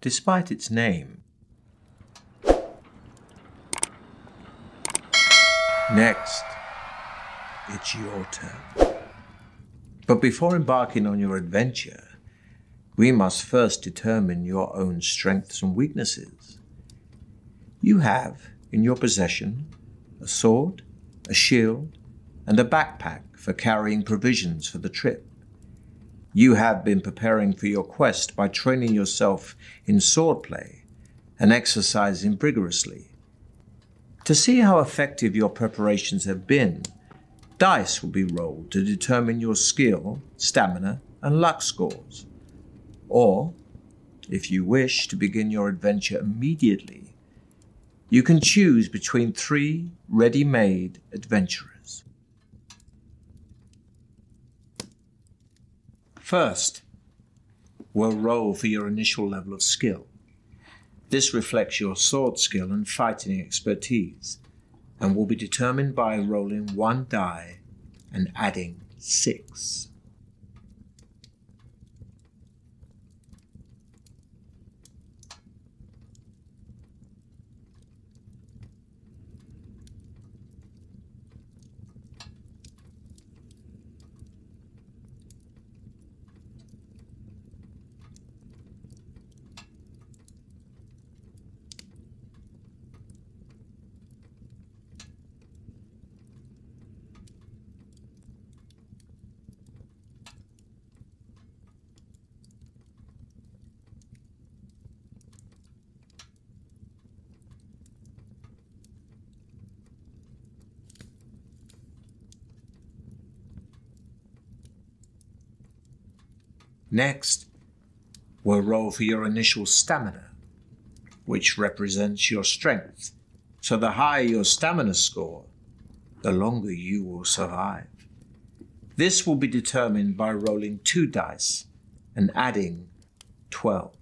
despite its name. Next, it's your turn. But before embarking on your adventure, we must first determine your own strengths and weaknesses. You have in your possession a sword, a shield, and a backpack for carrying provisions for the trip. You have been preparing for your quest by training yourself in swordplay and exercising vigorously. To see how effective your preparations have been, dice will be rolled to determine your skill, stamina, and luck scores. Or, if you wish to begin your adventure immediately, you can choose between 3 ready-made adventurers. First, we'll roll for your initial level of skill. This reflects your sword skill and fighting expertise, and will be determined by rolling 1 die and adding 6. Next, we'll roll for your initial stamina, which represents your strength. So the higher your stamina score, the longer you will survive. This will be determined by rolling 2 dice and adding 12.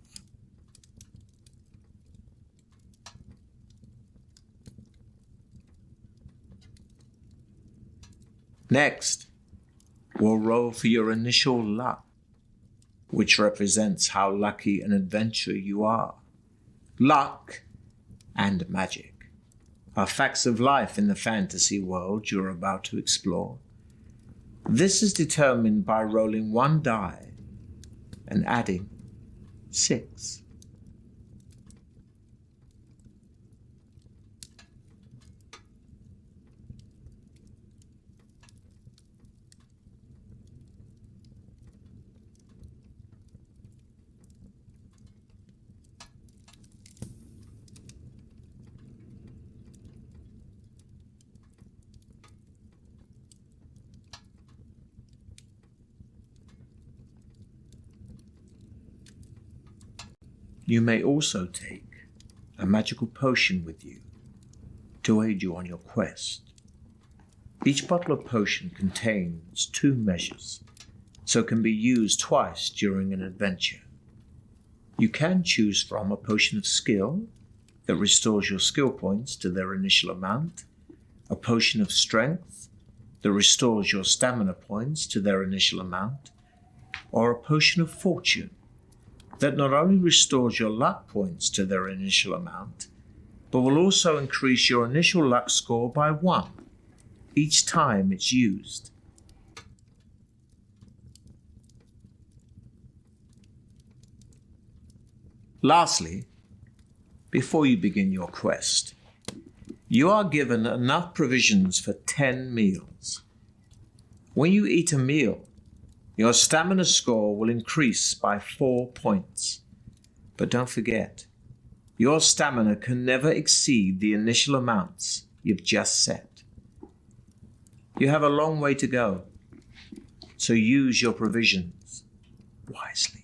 Next, we'll roll for your initial luck, which represents how lucky an adventurer you are. Luck and magic are facts of life in the fantasy world you're about to explore. This is determined by rolling 1 die and adding 6. You may also take a magical potion with you to aid you on your quest. Each bottle of potion contains 2 measures, so can be used twice during an adventure. You can choose from a potion of skill that restores your skill points to their initial amount, a potion of strength that restores your stamina points to their initial amount, or a potion of fortune that not only restores your luck points to their initial amount, but will also increase your initial luck score by 1 each time it's used. Lastly, before you begin your quest, you are given enough provisions for 10 meals. When you eat a meal, your stamina score will increase by 4 points. But don't forget, your stamina can never exceed the initial amounts you've just set. You have a long way to go, so use your provisions wisely.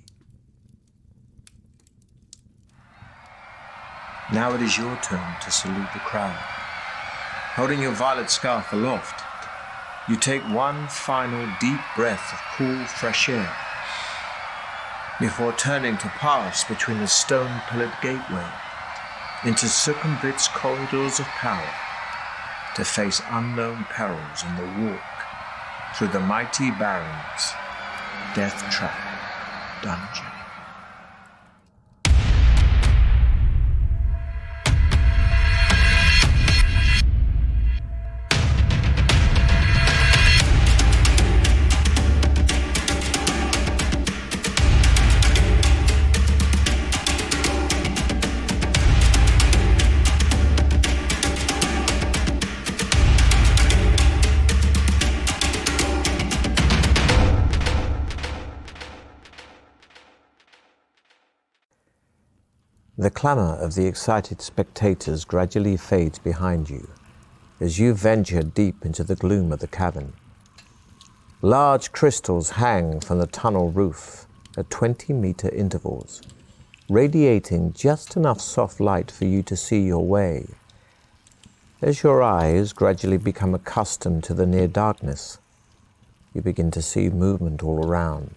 Now it is your turn to salute the crowd. Holding your violet scarf aloft, you take one final deep breath of cool, fresh air before turning to pass between the stone-pillared gateway into circumvent's corridors of power to face unknown perils in the walk through the mighty Baron's Deathtrap Dungeon. The clamour of the excited spectators gradually fades behind you as you venture deep into the gloom of the cavern. Large crystals hang from the tunnel roof at 20-meter intervals, radiating just enough soft light for you to see your way. As your eyes gradually become accustomed to the near darkness, you begin to see movement all around.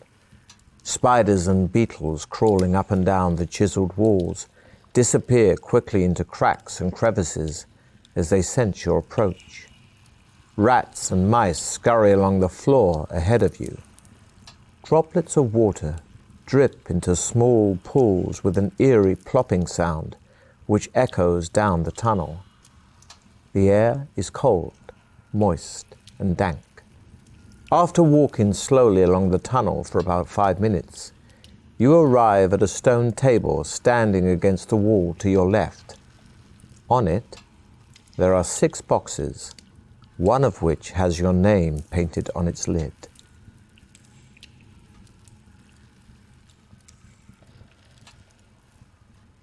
Spiders and beetles crawling up and down the chiseled walls disappear quickly into cracks and crevices as they sense your approach. Rats and mice scurry along the floor ahead of you. Droplets of water drip into small pools with an eerie plopping sound which echoes down the tunnel. The air is cold, moist, and dank. After walking slowly along the tunnel for about 5 minutes, you arrive at a stone table standing against the wall to your left. On it, there are 6 boxes, one of which has your name painted on its lid.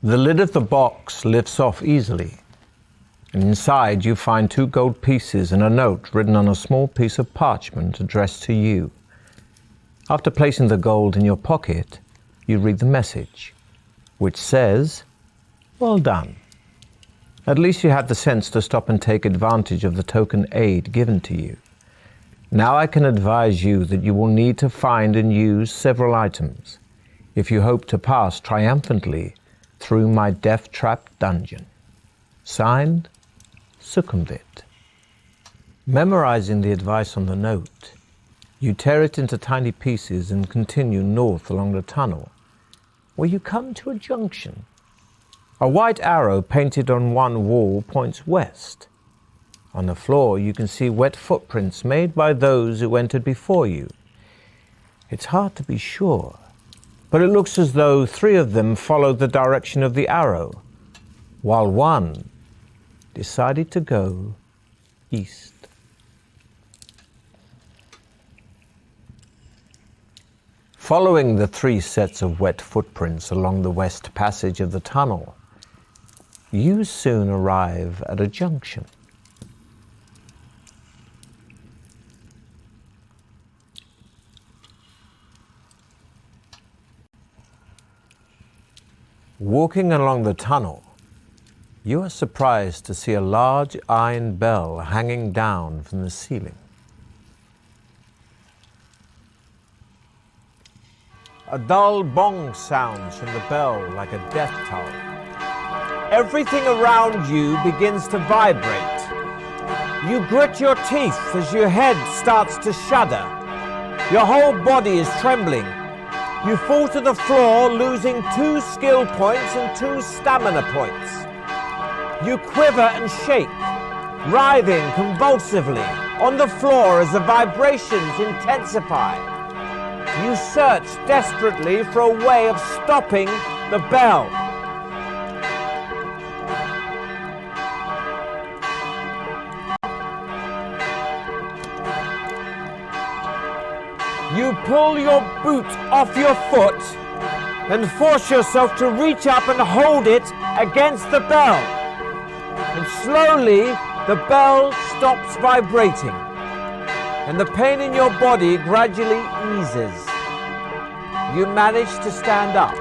The lid of the box lifts off easily, and inside you find 2 gold pieces and a note written on a small piece of parchment addressed to you. After placing the gold in your pocket, you read the message, which says, "Well done. At least you had the sense to stop and take advantage of the token aid given to you. Now I can advise you that you will need to find and use several items if you hope to pass triumphantly through my Deathtrap Dungeon. Signed, Succumvit." Memorizing the advice on the note, you tear it into tiny pieces and continue north along the tunnel, where you come to a junction. A white arrow painted on one wall points west. On the floor you can see wet footprints made by those who entered before you. It's hard to be sure, but it looks as though 3 of them followed the direction of the arrow, while one decided to go east. Following the 3 sets of wet footprints along the west passage of the tunnel, you soon arrive at a junction. Walking along the tunnel, you are surprised to see a large iron bell hanging down from the ceiling. A dull bong sounds from the bell like a death toll. Everything around you begins to vibrate. You grit your teeth as your head starts to shudder. Your whole body is trembling. You fall to the floor, losing 2 skill points and 2 stamina points. You quiver and shake, writhing convulsively on the floor as the vibrations intensify. You search desperately for a way of stopping the bell. You pull your boot off your foot and force yourself to reach up and hold it against the bell. And slowly, the bell stops vibrating, and the pain in your body gradually eases. You manage to stand up,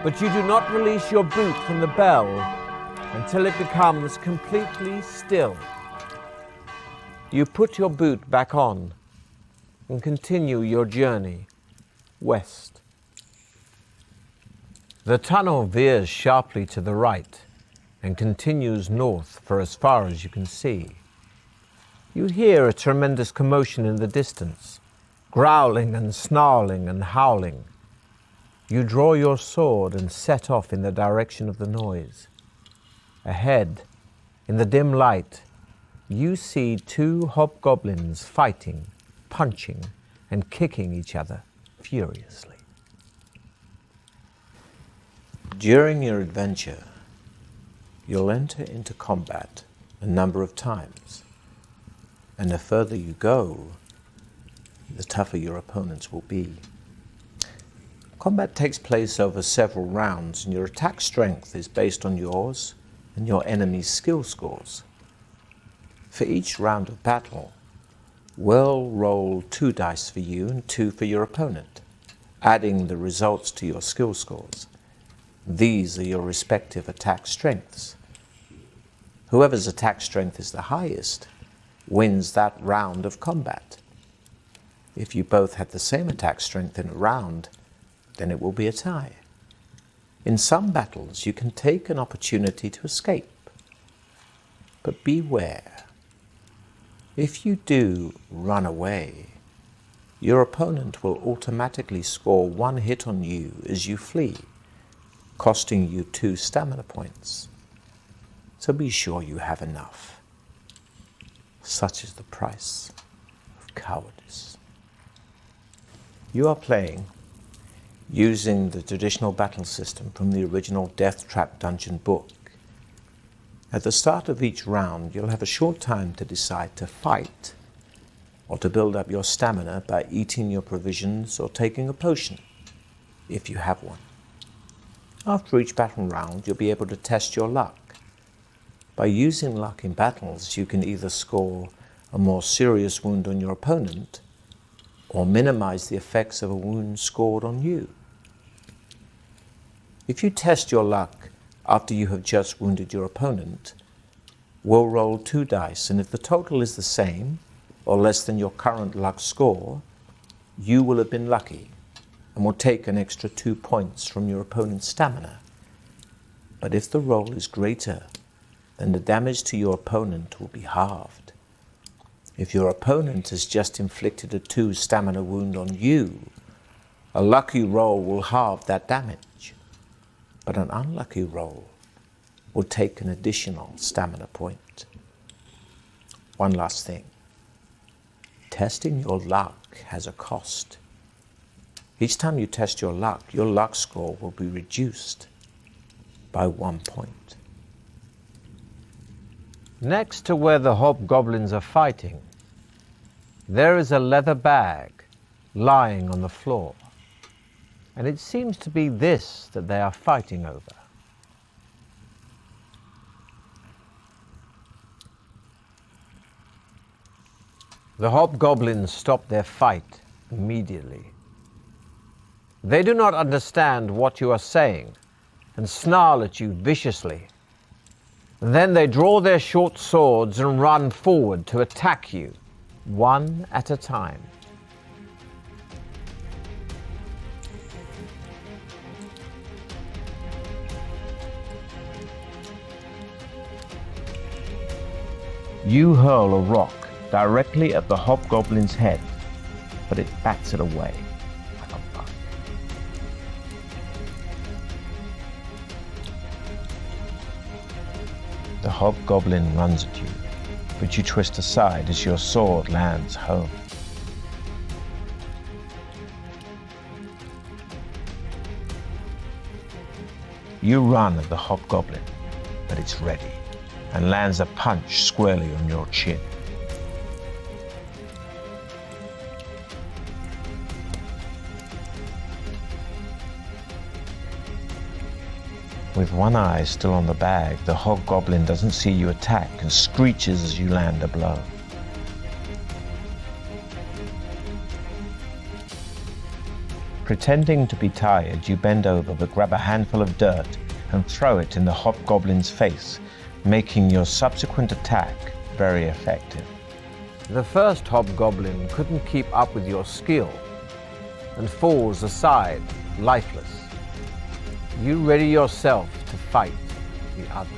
but you do not release your boot from the bell until it becomes completely still. You put your boot back on and continue your journey west. The tunnel veers sharply to the right and continues north for as far as you can see. You hear a tremendous commotion in the distance, growling and snarling and howling. You draw your sword and set off in the direction of the noise. Ahead, in the dim light, you see 2 hobgoblins fighting, punching, and kicking each other furiously. During your adventure, you'll enter into combat a number of times, and the further you go, the tougher your opponents will be. Combat takes place over several rounds, and your attack strength is based on yours and your enemy's skill scores. For each round of battle, we'll roll 2 dice for you and 2 for your opponent, adding the results to your skill scores. These are your respective attack strengths. Whoever's attack strength is the highest wins that round of combat. If you both had the same attack strength in a round, then it will be a tie. In some battles, you can take an opportunity to escape. But beware. If you do run away, your opponent will automatically score 1 hit on you as you flee, costing you 2 stamina points. So be sure you have enough. Such is the price of cowardice. You are playing using the traditional battle system from the original Deathtrap Dungeon book. At the start of each round, you'll have a short time to decide to fight or to build up your stamina by eating your provisions or taking a potion, if you have one. After each battle round, you'll be able to test your luck. By using luck in battles, you can either score a more serious wound on your opponent or minimize the effects of a wound scored on you. If you test your luck after you have just wounded your opponent, we'll roll 2 dice, and if the total is the same or less than your current luck score, you will have been lucky and will take an extra 2 points from your opponent's stamina. But if the roll is greater, then the damage to your opponent will be halved. If your opponent has just inflicted a 2 stamina wound on you, a lucky roll will halve that damage, but an unlucky roll will take an additional stamina point. One last thing. Testing your luck has a cost. Each time you test your luck score will be reduced by 1 point. Next to where the hobgoblins are fighting, there is a leather bag lying on the floor, and it seems to be this that they are fighting over. The hobgoblins stop their fight immediately. They do not understand what you are saying and snarl at you viciously. Then they draw their short swords and run forward to attack you, one at a time. You hurl a rock directly at the hobgoblin's head, but it bats it away like a bug. The hobgoblin runs at you, but you twist aside as your sword lands home. You run at the hobgoblin, but it's ready and lands a punch squarely on your chin. With one eye still on the bag, the hobgoblin doesn't see you attack and screeches as you land a blow. Pretending to be tired, you bend over but grab a handful of dirt and throw it in the hobgoblin's face, making your subsequent attack very effective. The first hobgoblin couldn't keep up with your skill and falls aside, lifeless. You ready yourself to fight the other.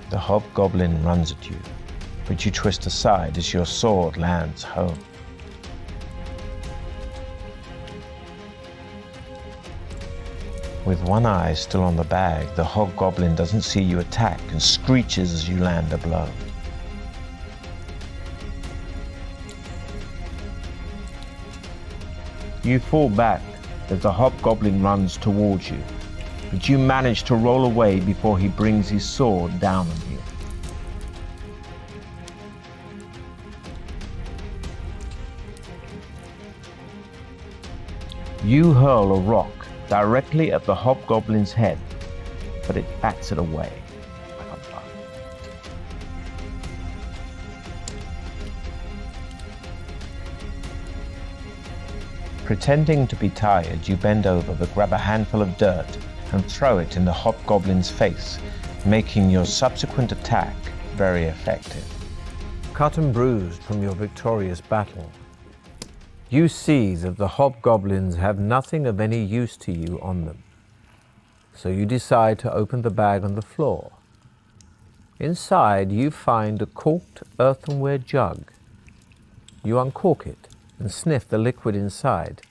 The hobgoblin runs at you, but you twist aside as your sword lands home. With one eye still on the bag, the hobgoblin doesn't see you attack and screeches as you land a blow. You fall back as the hobgoblin runs towards you, but you manage to roll away before he brings his sword down on you. You hurl a rock directly at the hobgoblin's head, but it bats it away like a bug. Pretending to be tired, you bend over to grab a handful of dirt and throw it in the hobgoblin's face, making your subsequent attack very effective. Cut and bruised from your victorious battle, you see that the hobgoblins have nothing of any use to you on them. So you decide to open the bag on the floor. Inside, you find a corked earthenware jug. You uncork it and sniff the liquid inside.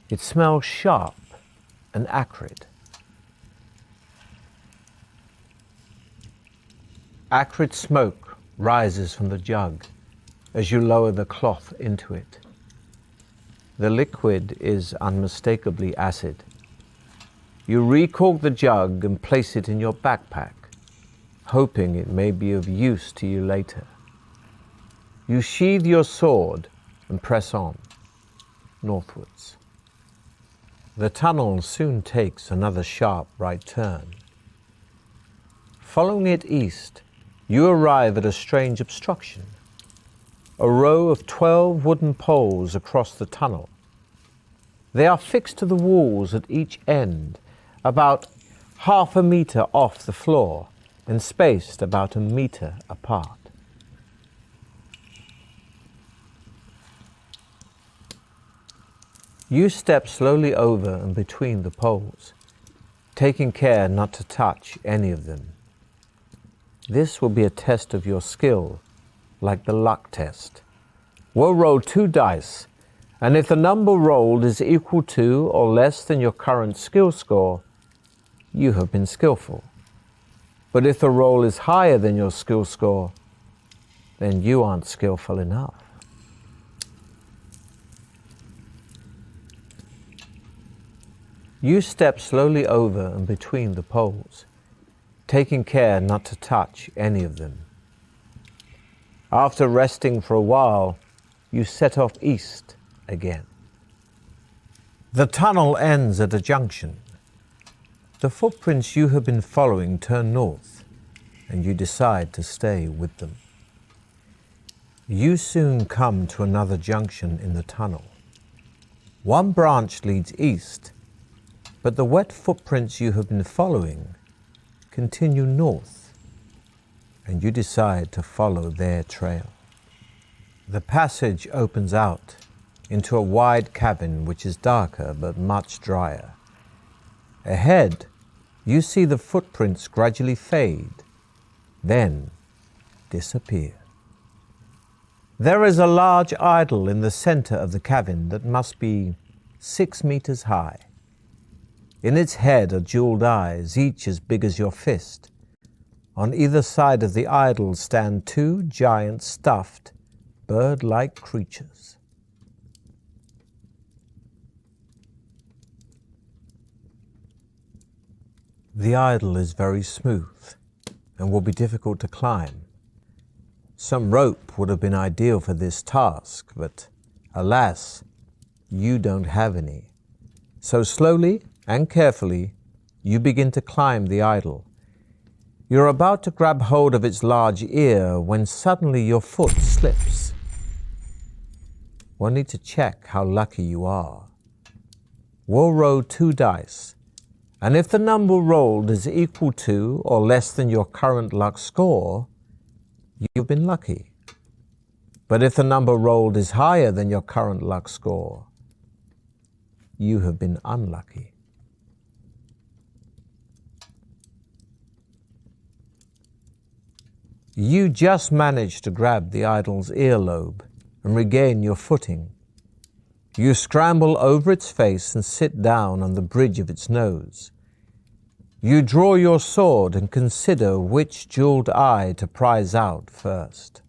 It smells sharp and acrid. Acrid smoke rises from the jug as you lower the cloth into it. The liquid is unmistakably acid. You recork the jug and place it in your backpack, hoping it may be of use to you later. You sheathe your sword and press on, northwards. The tunnel soon takes another sharp right turn. Following it east, you arrive at a strange obstruction. A row of 12 wooden poles across the tunnel. They are fixed to the walls at each end, about half a meter off the floor and spaced about a meter apart. You step slowly over and between the poles, taking care not to touch any of them. This will be a test of your skill, like the luck test. We'll roll 2 dice, and if the number rolled is equal to or less than your current skill score, you have been skillful. But if the roll is higher than your skill score, then you aren't skillful enough. You step slowly over and between the poles, taking care not to touch any of them. After resting for a while, you set off east again. The tunnel ends at a junction. The footprints you have been following turn north, and you decide to stay with them. You soon come to another junction in the tunnel. One branch leads east, but the wet footprints you have been following continue north, and you decide to follow their trail. The passage opens out into a wide cabin which is darker but much drier. Ahead, you see the footprints gradually fade, then disappear. There is a large idol in the center of the cabin that must be 6 meters high. In its head are jeweled eyes, each as big as your fist. On either side of the idol stand 2 giant stuffed, bird-like creatures. The idol is very smooth and will be difficult to climb. Some rope would have been ideal for this task, but alas, you don't have any. So slowly and carefully, you begin to climb the idol. You're about to grab hold of its large ear when suddenly your foot slips. We'll need to check how lucky you are. We'll roll 2 dice, and if the number rolled is equal to or less than your current luck score, you've been lucky. But if the number rolled is higher than your current luck score, you have been unlucky. You just managed to grab the idol's earlobe and regain your footing. You scramble over its face and sit down on the bridge of its nose. You draw your sword and consider which jeweled eye to prize out first.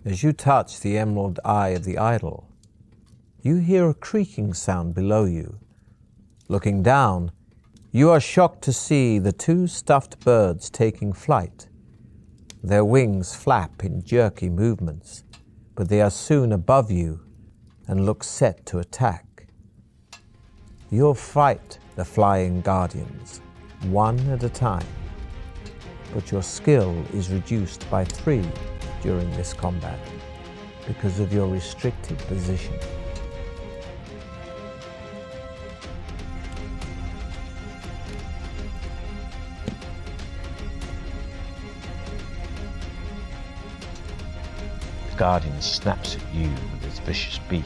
As you touch the emerald eye of the idol, You hear a creaking sound below you. Looking down, you are shocked to see the two stuffed birds taking flight. Their wings flap in jerky movements, but they are soon above you and look set to attack. You'll fight the flying guardians, one at a time, but your skill is reduced by 3 during this combat because of your restricted position. The guardian snaps at you with its vicious beak.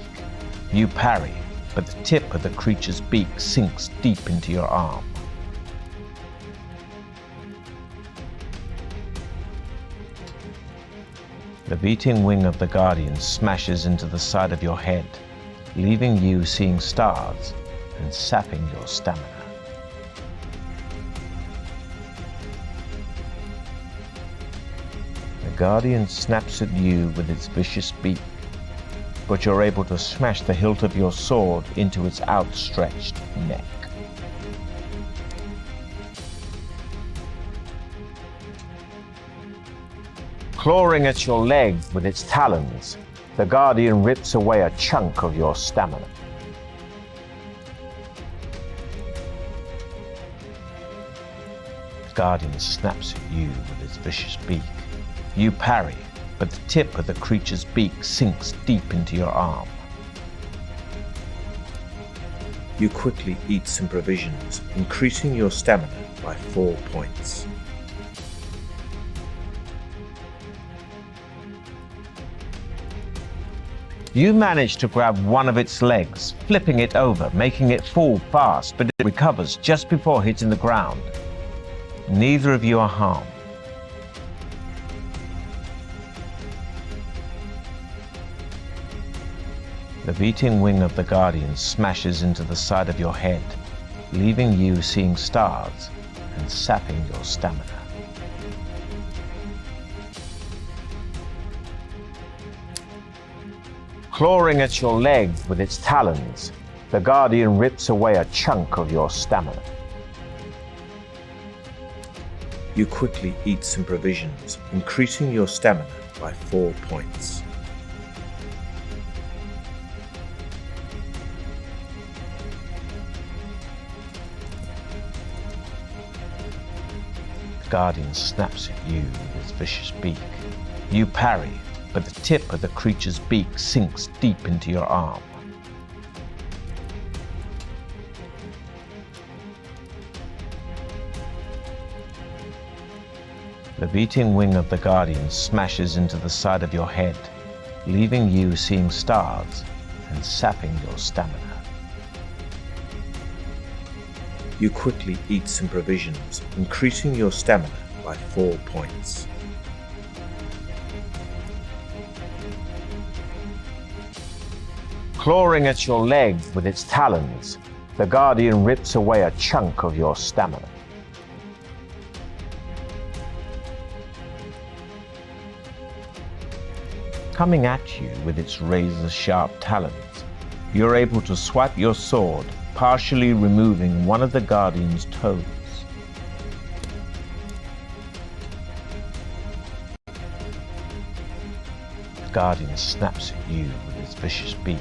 You parry, but the tip of the creature's beak sinks deep into your arm. The beating wing of the guardian smashes into the side of your head, leaving you seeing stars and sapping your stamina. The guardian snaps at you with its vicious beak, but you're able to smash the hilt of your sword into its outstretched neck. Clawing at your leg with its talons, the guardian rips away a chunk of your stamina. The guardian snaps at you with its vicious beak. You parry, but the tip of the creature's beak sinks deep into your arm. You quickly eat some provisions, increasing your stamina by 4 points. You manage to grab one of its legs, flipping it over, making it fall fast, but it recovers just before hitting the ground. Neither of you are harmed. The beating wing of the guardian smashes into the side of your head, leaving you seeing stars and sapping your stamina. Clawing at your leg with its talons, the guardian rips away a chunk of your stamina. You quickly eat some provisions, increasing your stamina by 4 points. The guardian snaps at you with its vicious beak. You parry, but the tip of the creature's beak sinks deep into your arm. The beating wing of the guardian smashes into the side of your head, leaving you seeing stars and sapping your stamina. You quickly eat some provisions, increasing your stamina by 4 points. Clawing at your leg with its talons, the guardian rips away a chunk of your stamina. Coming at you with its razor-sharp talons, you're able to swipe your sword, partially removing one of the guardian's toes. The guardian snaps at you with its vicious beak.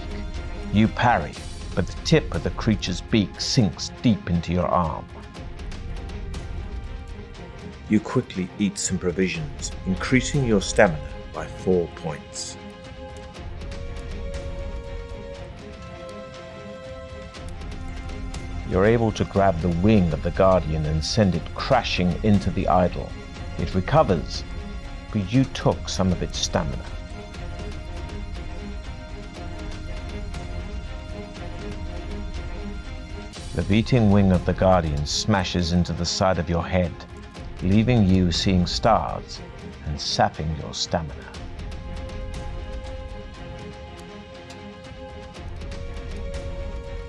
You parry, but the tip of the creature's beak sinks deep into your arm. You quickly eat some provisions, increasing your stamina by 4 points. You're able to grab the wing of the guardian and send it crashing into the idol. It recovers, but you took some of its stamina. The beating wing of the guardian smashes into the side of your head, leaving you seeing stars and sapping your stamina.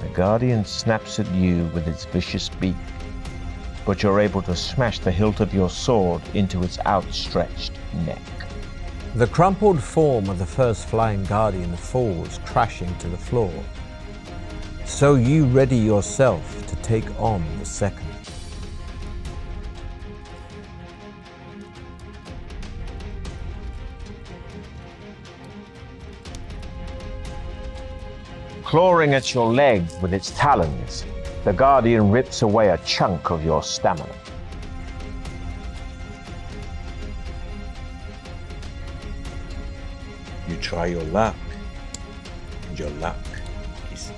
The guardian snaps at you with its vicious beak, but you're able to smash the hilt of your sword into its outstretched neck. The crumpled form of the first flying guardian falls crashing to the floor. So you ready yourself to take on the second. Clawing at your leg with its talons, the guardian rips away a chunk of your stamina. You try your luck, and your luck is in.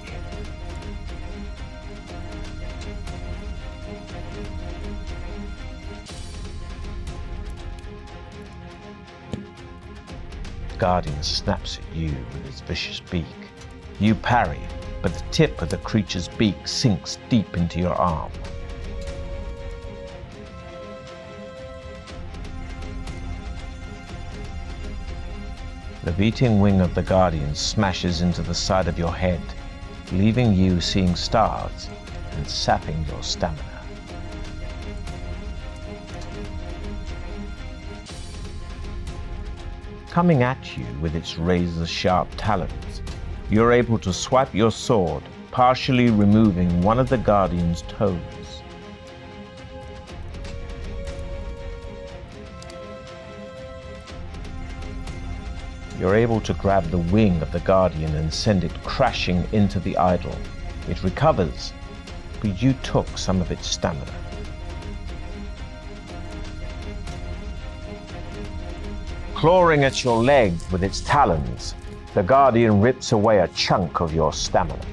The guardian snaps at you with its vicious beak. You parry, but the tip of the creature's beak sinks deep into your arm. The beating wing of the guardian smashes into the side of your head, leaving you seeing stars and sapping your stamina. Coming at you with its razor-sharp talons, you're able to swipe your sword, partially removing one of the guardian's toes. You're able to grab the wing of the guardian and send it crashing into the idol. It recovers, but you took some of its stamina. Clawing at your leg with its talons, the guardian rips away a chunk of your stamina.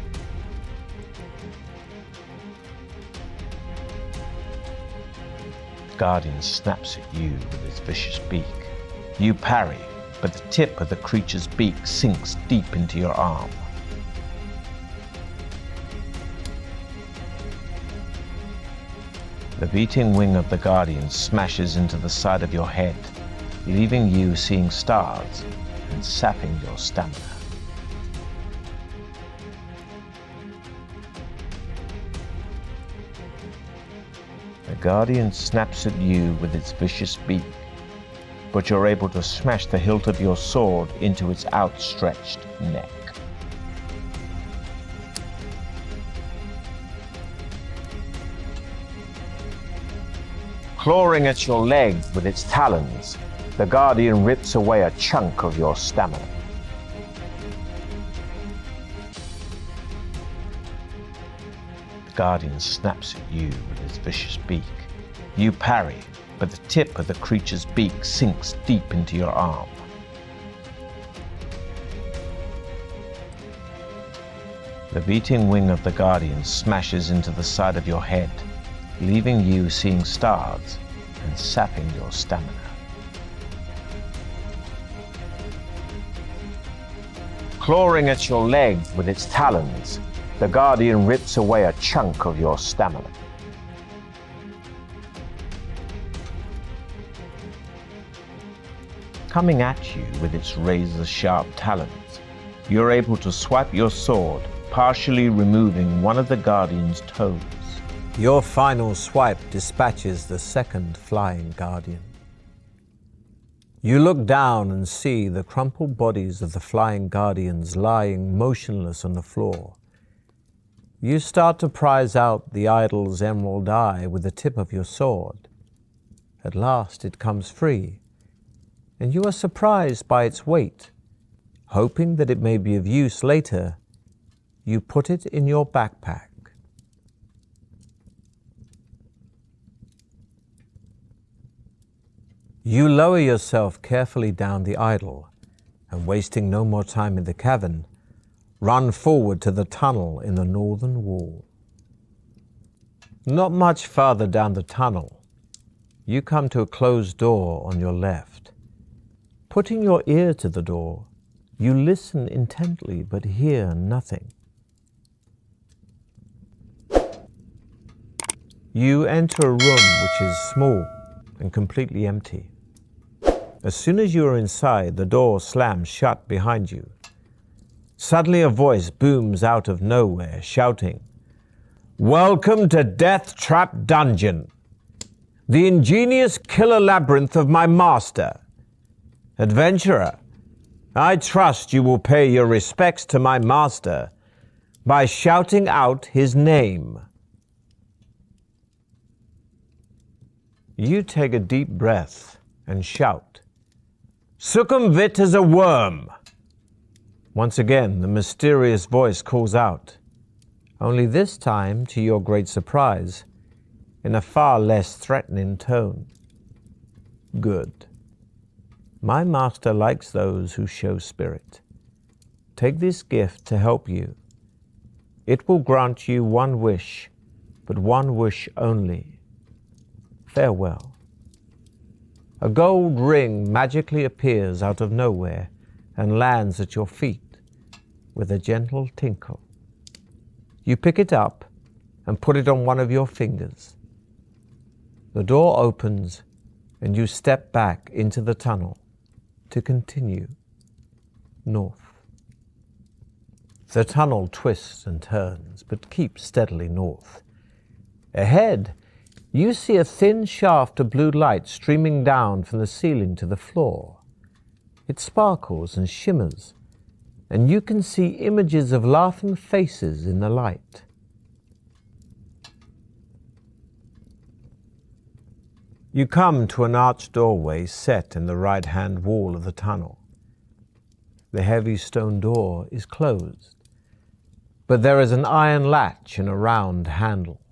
The guardian snaps at you with its vicious beak. You parry, but the tip of the creature's beak sinks deep into your arm. The beating wing of the guardian smashes into the side of your head, leaving you seeing stars and sapping your stamina. The guardian snaps at you with its vicious beak, but you're able to smash the hilt of your sword into its outstretched neck. Clawing at your leg with its talons, the guardian rips away a chunk of your stamina. The guardian snaps at you with its vicious beak. You parry, but the tip of the creature's beak sinks deep into your arm. The beating wing of the guardian smashes into the side of your head, leaving you seeing stars and sapping your stamina. Clawing at your leg with its talons, the guardian rips away a chunk of your stamina. Coming at you with its razor-sharp talons, you're able to swipe your sword, partially removing one of the guardian's toes. Your final swipe dispatches the second flying guardian. You look down and see the crumpled bodies of the flying guardians lying motionless on the floor. You start to prize out the idol's emerald eye with the tip of your sword. At last it comes free, and you are surprised by its weight. Hoping that it may be of use later, you put it in your backpack. You lower yourself carefully down the idol, and wasting no more time in the cavern, run forward to the tunnel in the northern wall. Not much farther down the tunnel, you come to a closed door on your left. Putting your ear to the door, you listen intently but hear nothing. You enter a room which is small and completely empty. As soon as you are inside, the door slams shut behind you. Suddenly a voice booms out of nowhere, shouting, "Welcome to Deathtrap Dungeon, the ingenious killer labyrinth of my master. Adventurer, I trust you will pay your respects to my master by shouting out his name. You take a deep breath and shout, "Succumvit as a worm!" Once again, the mysterious voice calls out, only this time, to your great surprise, in a far less threatening tone. Good. My master likes those who show spirit. Take this gift to help you. It will grant you one wish, but one wish only. Farewell. A gold ring magically appears out of nowhere and lands at your feet with a gentle tinkle. You pick it up and put it on one of your fingers. The door opens and you step back into the tunnel to continue north. The tunnel twists and turns, but keeps steadily north. Ahead, you see a thin shaft of blue light streaming down from the ceiling to the floor. It sparkles and shimmers, and you can see images of laughing faces in the light. You come to an arched doorway set in the right-hand wall of the tunnel. The heavy stone door is closed, but there is an iron latch and a round handle.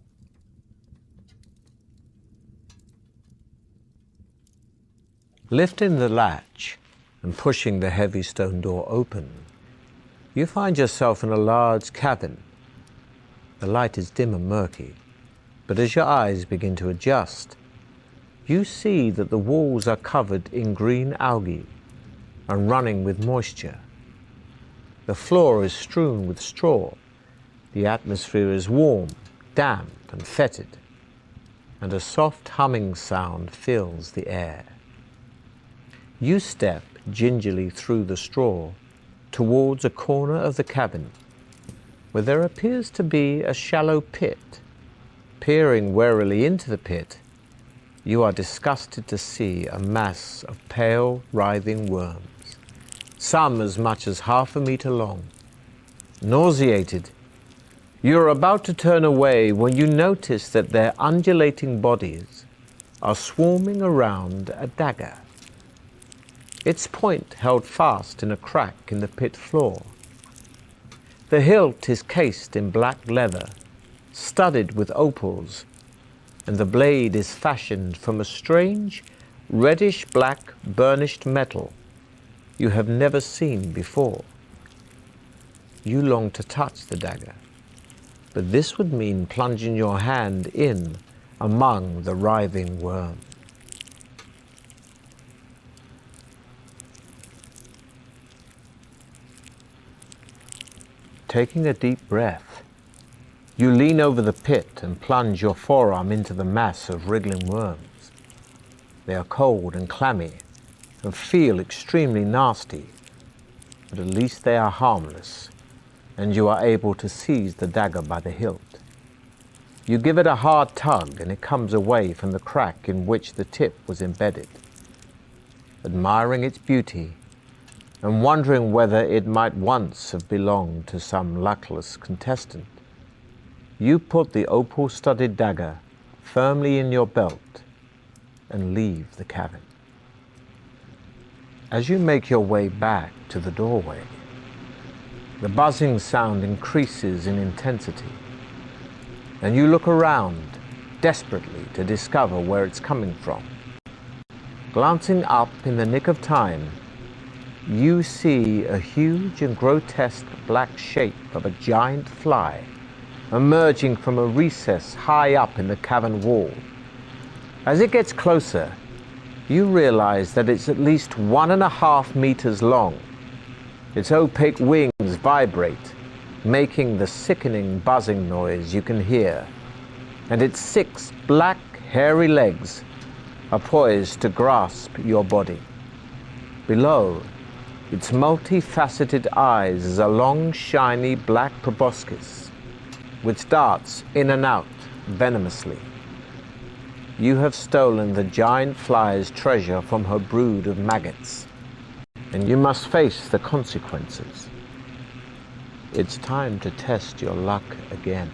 Lifting the latch and pushing the heavy stone door open, you find yourself in a large cabin. The light is dim and murky, but as your eyes begin to adjust, you see that the walls are covered in green algae and running with moisture. The floor is strewn with straw. The atmosphere is warm, damp, and fetid, and a soft humming sound fills the air. You step gingerly through the straw towards a corner of the cabin where there appears to be a shallow pit. Peering warily into the pit, you are disgusted to see a mass of pale, writhing worms, some as much as 1/2 meter long. Nauseated, you are about to turn away when you notice that their undulating bodies are swarming around a dagger. Its point held fast in a crack in the pit floor. The hilt is cased in black leather, studded with opals, and the blade is fashioned from a strange, reddish-black burnished metal you have never seen before. You long to touch the dagger, but this would mean plunging your hand in among the writhing worms. Taking a deep breath, you lean over the pit and plunge your forearm into the mass of wriggling worms. They are cold and clammy and feel extremely nasty, but at least they are harmless, and you are able to seize the dagger by the hilt. You give it a hard tug and it comes away from the crack in which the tip was embedded. Admiring its beauty, and wondering whether it might once have belonged to some luckless contestant, you put the opal-studded dagger firmly in your belt and leave the cabin. As you make your way back to the doorway, the buzzing sound increases in intensity, and you look around desperately to discover where it's coming from. Glancing up in the nick of time, you see a huge and grotesque black shape of a giant fly emerging from a recess high up in the cavern wall. As it gets closer, you realize that it's at least 1.5 meters long. Its opaque wings vibrate, making the sickening buzzing noise you can hear, and its 6 black, hairy legs are poised to grasp your body. Below, its multifaceted eyes is a long, shiny black proboscis, which darts in and out venomously. You have stolen the giant fly's treasure from her brood of maggots, and you must face the consequences. It's time to test your luck again.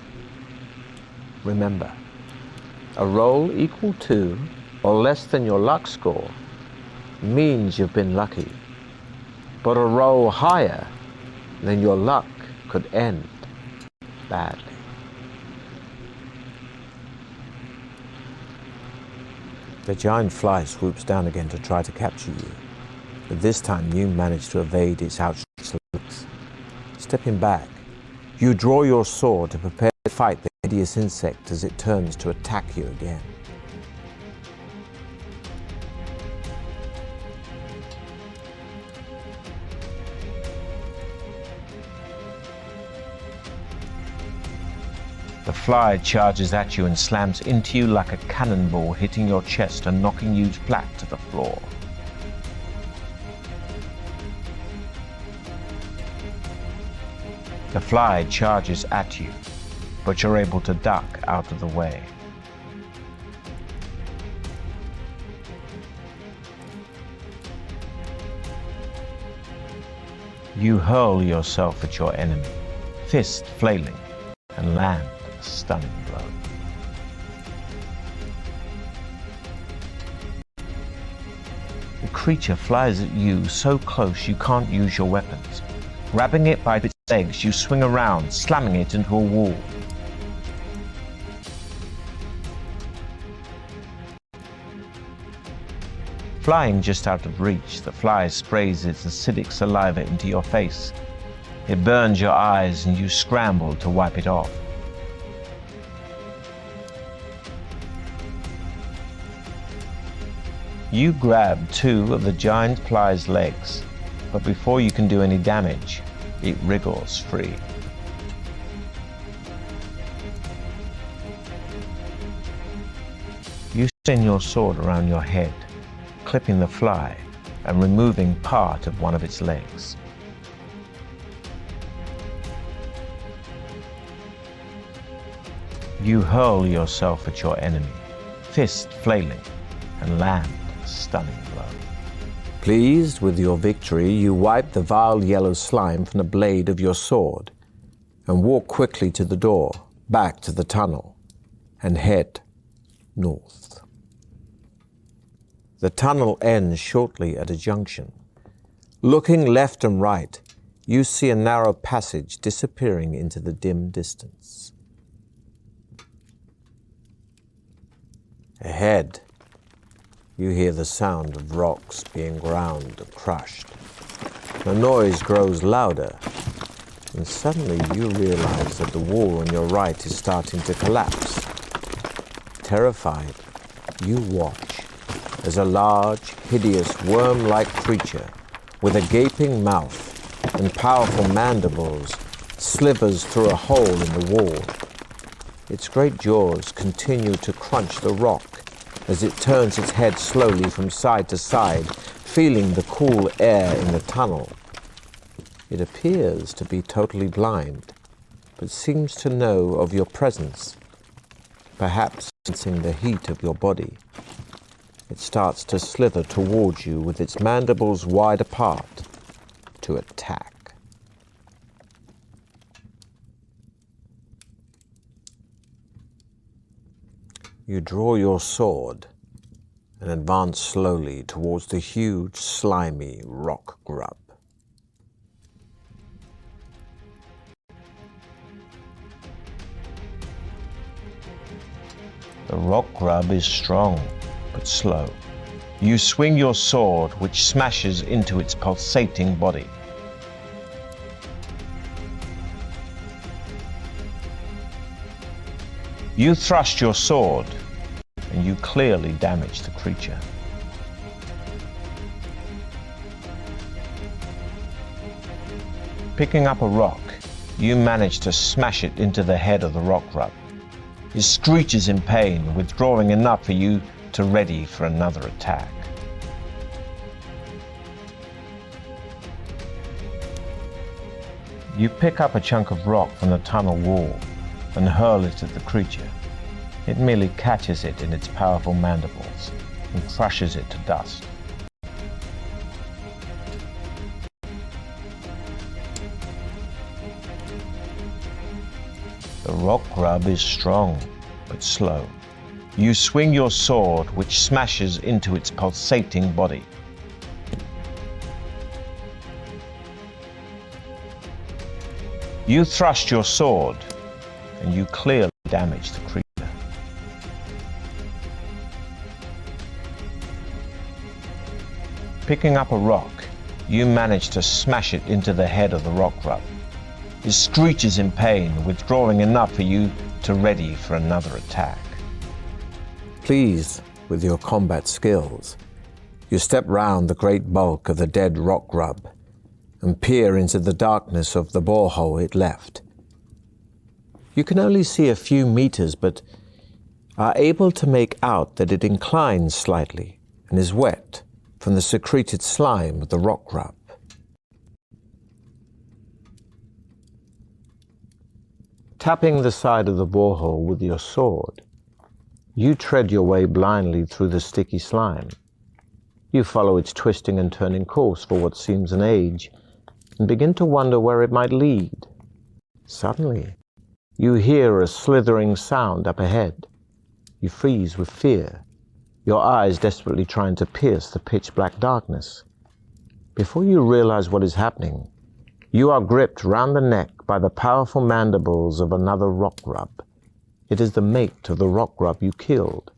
Remember, a roll equal to or less than your luck score means you've been lucky, but a roll higher than your luck could end badly. The giant fly swoops down again to try to capture you, but this time you manage to evade its outstretched legs. Stepping back, you draw your sword to prepare to fight the hideous insect as it turns to attack you again. The fly charges at you and slams into you like a cannonball, hitting your chest and knocking you flat to the floor. The fly charges at you, but you're able to duck out of the way. You hurl yourself at your enemy, fist flailing, and land a stunning blow. The creature flies at you so close you can't use your weapons. Grabbing it by its legs, you swing around, slamming it into a wall. Flying just out of reach, the fly sprays its acidic saliva into your face. It burns your eyes and you scramble to wipe it off. You grab two of the giant fly's legs, but before you can do any damage, it wriggles free. You spin your sword around your head, clipping the fly and removing part of one of its legs. You hurl yourself at your enemy, fist flailing, and land a stunning blow. Pleased with your victory, you wipe the vile yellow slime from the blade of your sword and walk quickly to the door, back to the tunnel, and head north. The tunnel ends shortly at a junction. Looking left and right, you see a narrow passage disappearing into the dim distance. Ahead, you hear the sound of rocks being ground and crushed. The noise grows louder, and suddenly you realize that the wall on your right is starting to collapse. Terrified, you watch as a large, hideous, worm-like creature with a gaping mouth and powerful mandibles slithers through a hole in the wall. Its great jaws continue to crunch the rock as it turns its head slowly from side to side, feeling the cool air in the tunnel. It appears to be totally blind, but seems to know of your presence, perhaps sensing the heat of your body. It starts to slither towards you with its mandibles wide apart to attack. You draw your sword and advance slowly towards the huge, slimy rock grub. The rock grub is strong, but slow. You swing your sword, which smashes into its pulsating body. You thrust your sword, and you clearly damage the creature. Picking up a rock, you manage to smash it into the head of the rock grub. It screeches in pain, withdrawing enough for you to ready for another attack. You pick up a chunk of rock from the tunnel wall and hurl it at the creature. It merely catches it in its powerful mandibles and crushes it to dust. rock grub is strong, but slow. You swing your sword, which smashes into its pulsating body. You thrust your sword, and you clearly damage the creature. Picking up a rock, you manage to smash it into the head of the rock grub. It screeches in pain, withdrawing enough for you to ready for another attack. Pleased with your combat skills, you step round the great bulk of the dead rock grub and peer into the darkness of the borehole it left. You can only see a few meters, but are able to make out that it inclines slightly and is wet from the secreted slime of the rock grub. Tapping the side of the borehole with your sword, you tread your way blindly through the sticky slime. You follow its twisting and turning course for what seems an age and begin to wonder where it might lead. Suddenly, you hear a slithering sound up ahead. You freeze with fear, your eyes desperately trying to pierce the pitch-black darkness. Before you realize what is happening, you are gripped round the neck by the powerful mandibles of another rock grub. It is the mate of the rock grub you killed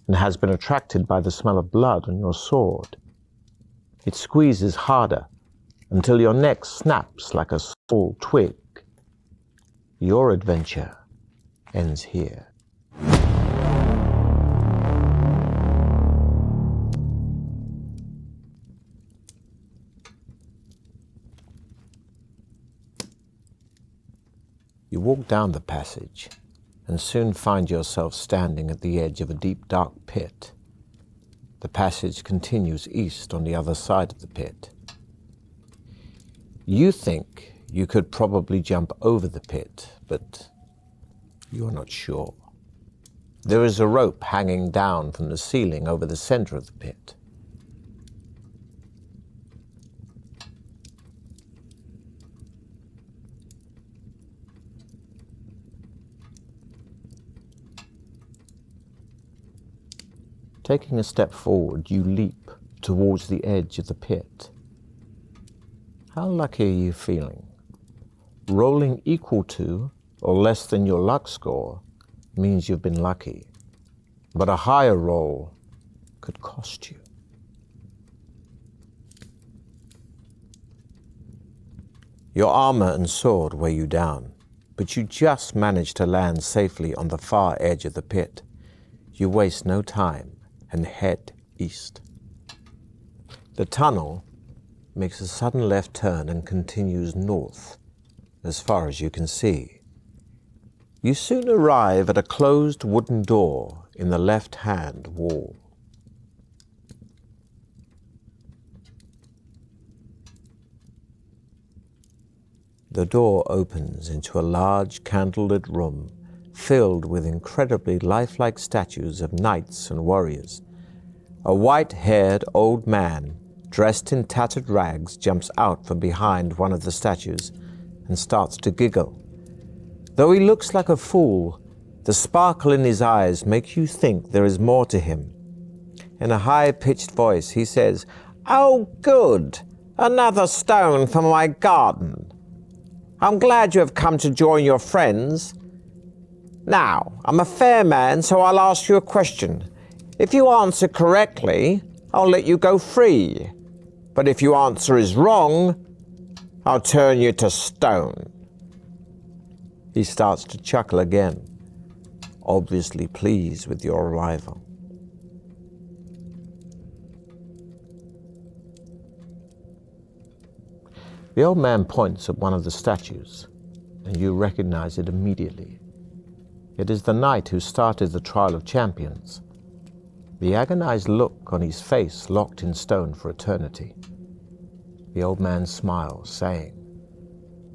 and has been attracted by the smell of blood on your sword. It squeezes harder until your neck snaps like a small twig. Your adventure ends here. You walk down the passage and soon find yourself standing at the edge of a deep, dark pit. The passage continues east on the other side of the pit. You think you could probably jump over the pit, but you are not sure. There is a rope hanging down from the ceiling over the center of the pit. Taking a step forward, you leap towards the edge of the pit. How lucky are you feeling? Rolling equal to or less than your luck score means you've been lucky, but a higher roll could cost you. Your armor and sword weigh you down, but you just manage to land safely on the far edge of the pit. You waste no time and head east. The tunnel makes a sudden left turn and continues north as far as you can see. You soon arrive at a closed wooden door in the left-hand wall. The door opens into a large candlelit room filled with incredibly lifelike statues of knights and warriors. A white-haired old man dressed in tattered rags jumps out from behind one of the statues and starts to giggle. Though he looks like a fool, the sparkle in his eyes makes you think there is more to him. In a high-pitched voice, he says, "Oh, good! Another stone for my garden. I'm glad you have come to join your friends. Now, I'm a fair man, so I'll ask you a question. If you answer correctly, I'll let you go free. But if your answer is wrong, I'll turn you to stone." He starts to chuckle again, obviously pleased with your arrival. The old man points at one of the statues, and you recognize it immediately. It is the knight who started the trial of champions. The agonized look on his face locked in stone for eternity. The old man smiles, saying,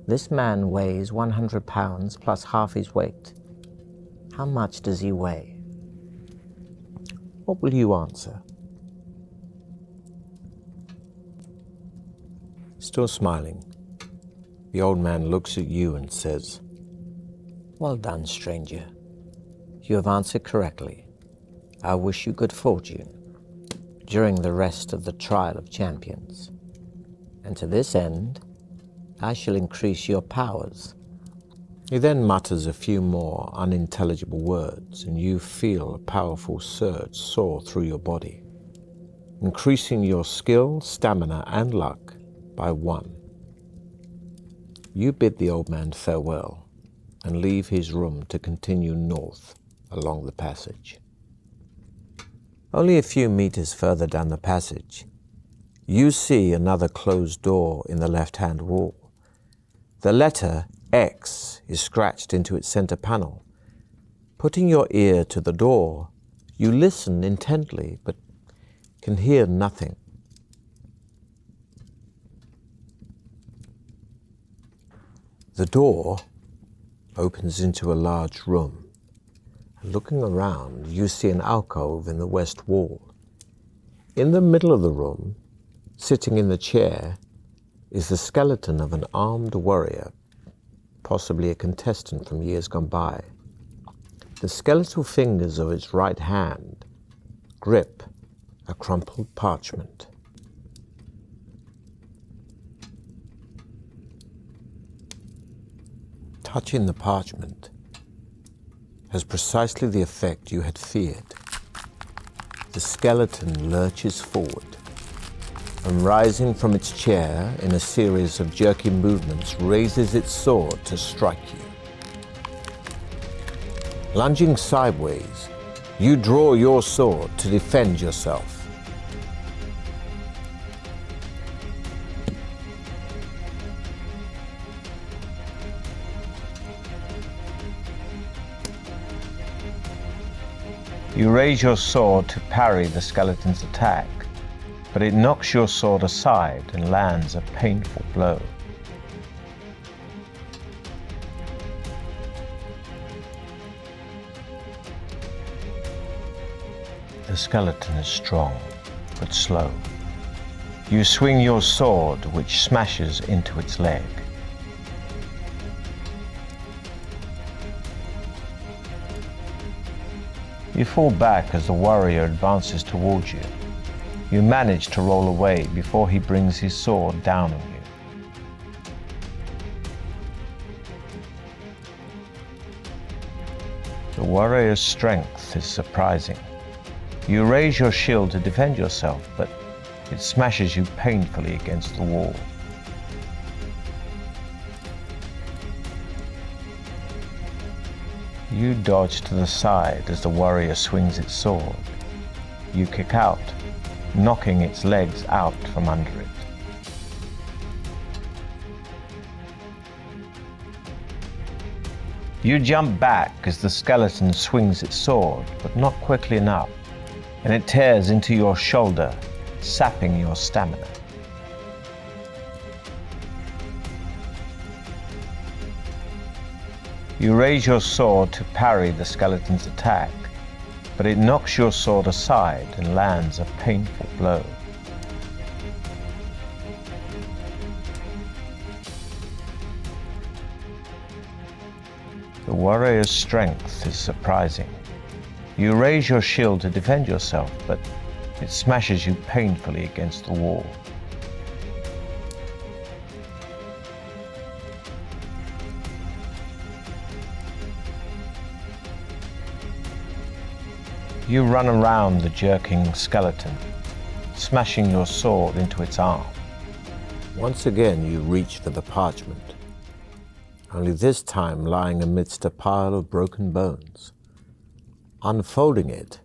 "This man weighs 100 pounds plus half his weight. How much does he weigh?" What will you answer? Still smiling, the old man looks at you and says, Well done, stranger. You have answered correctly. I wish you good fortune during the rest of the trial of champions. And to this end, I shall increase your powers. He then mutters a few more unintelligible words, and you feel a powerful surge soar through your body, increasing your skill, stamina, and luck by 1. You bid the old man farewell and leave his room to continue north along the passage. Only a few meters further down the passage, you see another closed door in the left-hand wall. The letter X is scratched into its center panel. Putting your ear to the door, you listen intently, but can hear nothing. The door opens into a large room. Looking around, you see an alcove in the west wall. In the middle of the room, sitting in the chair, is the skeleton of an armed warrior, possibly a contestant from years gone by. The skeletal fingers of its right hand grip a crumpled parchment. Touching the parchment has precisely the effect you had feared. The skeleton lurches forward and, rising from its chair in a series of jerky movements, raises its sword to strike you. Lunging sideways, you draw your sword to defend yourself. You raise your sword to parry the skeleton's attack, but it knocks your sword aside and lands a painful blow. The skeleton is strong, but slow. You swing your sword, which smashes into its leg. You fall back as the warrior advances towards you. You manage to roll away before he brings his sword down on you. The warrior's strength is surprising. You raise your shield to defend yourself, but it smashes you painfully against the wall. You dodge to the side as the warrior swings its sword. You kick out, knocking its legs out from under it. You jump back as the skeleton swings its sword, but not quickly enough, and it tears into your shoulder, sapping your stamina. You raise your sword to parry the skeleton's attack, but it knocks your sword aside and lands a painful blow. The warrior's strength is surprising. You raise your shield to defend yourself, but it smashes you painfully against the wall. You run around the jerking skeleton, smashing your sword into its arm. Once again you reach for the parchment, only this time lying amidst a pile of broken bones. Unfolding it,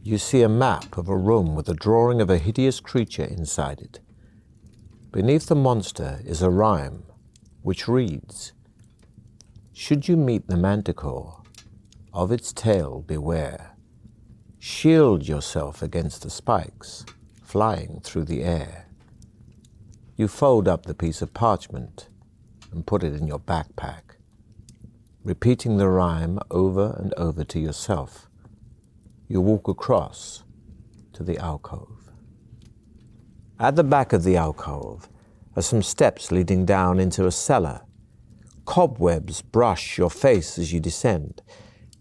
you see a map of a room with a drawing of a hideous creature inside it. Beneath the monster is a rhyme, which reads, "Should you meet the manticore, of its tail beware. Shield yourself against the spikes flying through the air." You fold up the piece of parchment and put it in your backpack, repeating the rhyme over and over to yourself. You walk across to the alcove. At the back of the alcove are some steps leading down into a cellar. Cobwebs brush your face as you descend.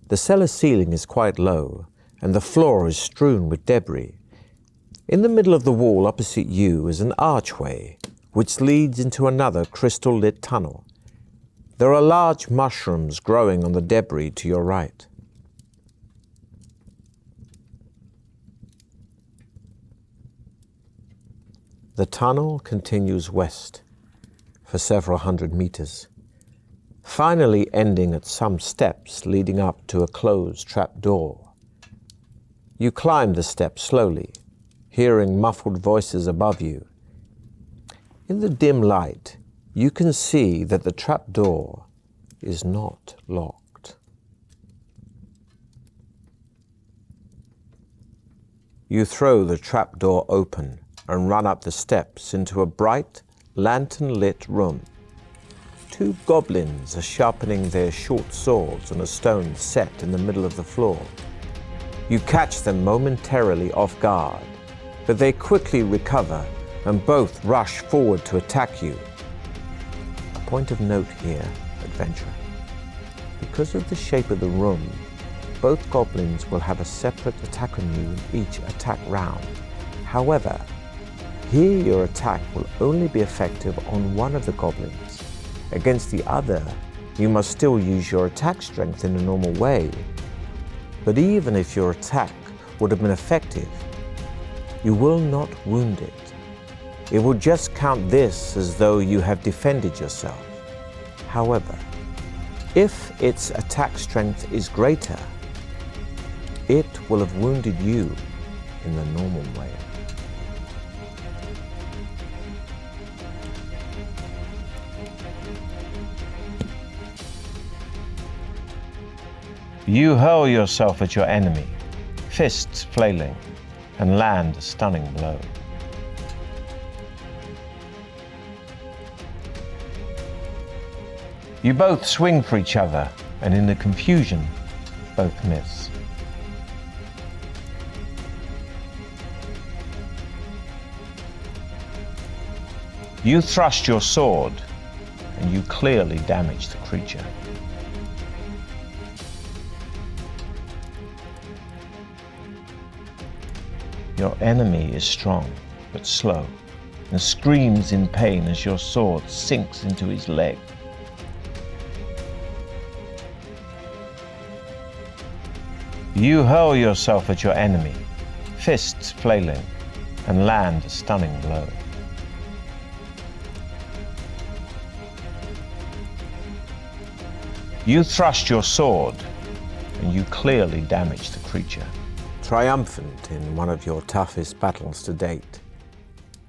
The cellar ceiling is quite low, and the floor is strewn with debris. In the middle of the wall opposite you is an archway, which leads into another crystal-lit tunnel. There are large mushrooms growing on the debris to your right. The tunnel continues west for several hundred meters, finally ending at some steps leading up to a closed trap door. You climb the steps slowly, hearing muffled voices above you. In the dim light, you can see that the trap door is not locked. You throw the trap door open and run up the steps into a bright, lantern-lit room. Two goblins are sharpening their short swords on a stone set in the middle of the floor. You catch them momentarily off guard, but they quickly recover and both rush forward to attack you. A point of note here, adventurer. Because of the shape of the room, both goblins will have a separate attack on you in each attack round. However, here your attack will only be effective on one of the goblins. Against the other, you must still use your attack strength in a normal way. But even if your attack would have been effective, you will not wound it. It will just count this as though you have defended yourself. However, if its attack strength is greater, it will have wounded you in the normal way. You hurl yourself at your enemy, fists flailing, and land a stunning blow. You both swing for each other, and in the confusion, both miss. You thrust your sword, and you clearly damage the creature. Your enemy is strong, but slow, and screams in pain as your sword sinks into his leg. You hurl yourself at your enemy, fists flailing, and land a stunning blow. You thrust your sword, and you clearly damage the creature. Triumphant in one of your toughest battles to date,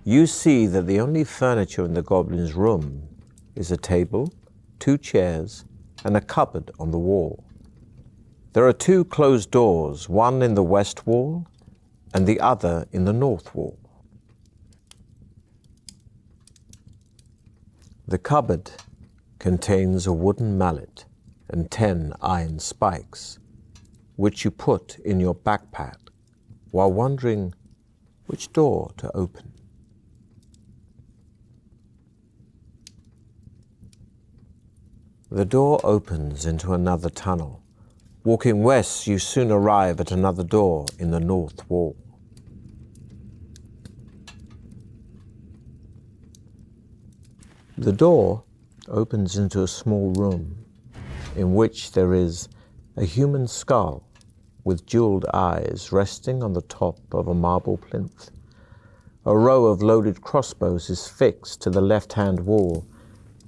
you see that the only furniture in the goblin's room is a table, 2 chairs, and a cupboard on the wall. There are 2 closed doors, one in the west wall and the other in the north wall. The cupboard contains a wooden mallet and 10 iron spikes, which you put in your backpack while wondering which door to open. The door opens into another tunnel. Walking west, you soon arrive at another door in the north wall. The door opens into a small room in which there is a human skull with jeweled eyes resting on the top of a marble plinth. A row of loaded crossbows is fixed to the left-hand wall,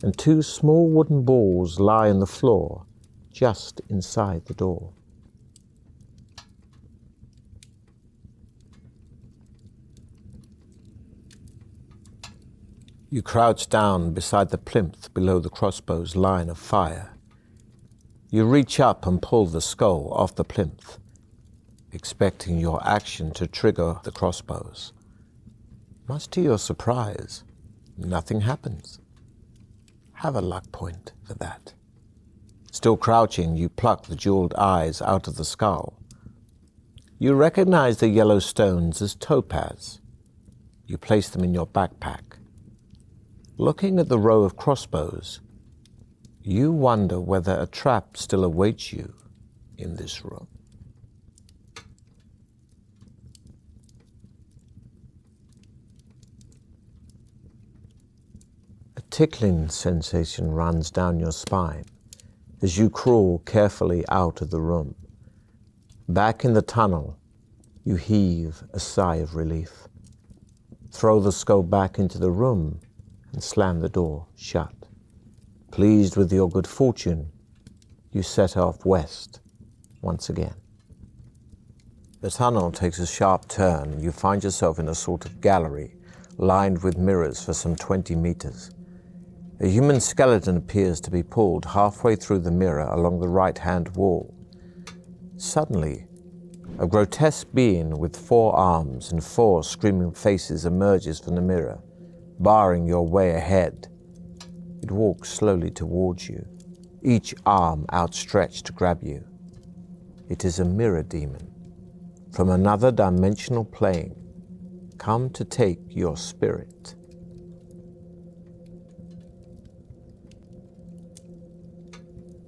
and 2 small wooden balls lie on the floor just inside the door. You crouch down beside the plinth below the crossbow's line of fire. You reach up and pull the skull off the plinth, expecting your action to trigger the crossbows. Much to your surprise, nothing happens. Have a luck point for that. Still crouching, you pluck the jeweled eyes out of the skull. You recognize the yellow stones as topaz. You place them in your backpack. Looking at the row of crossbows, You wonder whether a trap still awaits you in this room. A tickling sensation runs down your spine as you crawl carefully out of the room. Back in the tunnel, you heave a sigh of relief. Throw the skull back into the room and slam the door shut. Pleased with your good fortune, you set off west once again. The tunnel takes a sharp turn and you find yourself in a sort of gallery lined with mirrors for some 20 meters. A human skeleton appears to be pulled halfway through the mirror along the right-hand wall. Suddenly, a grotesque being with 4 arms and 4 screaming faces emerges from the mirror, barring your way ahead. It walks slowly towards you, each arm outstretched to grab you. It is a mirror demon from another dimensional plane, come to take your spirit.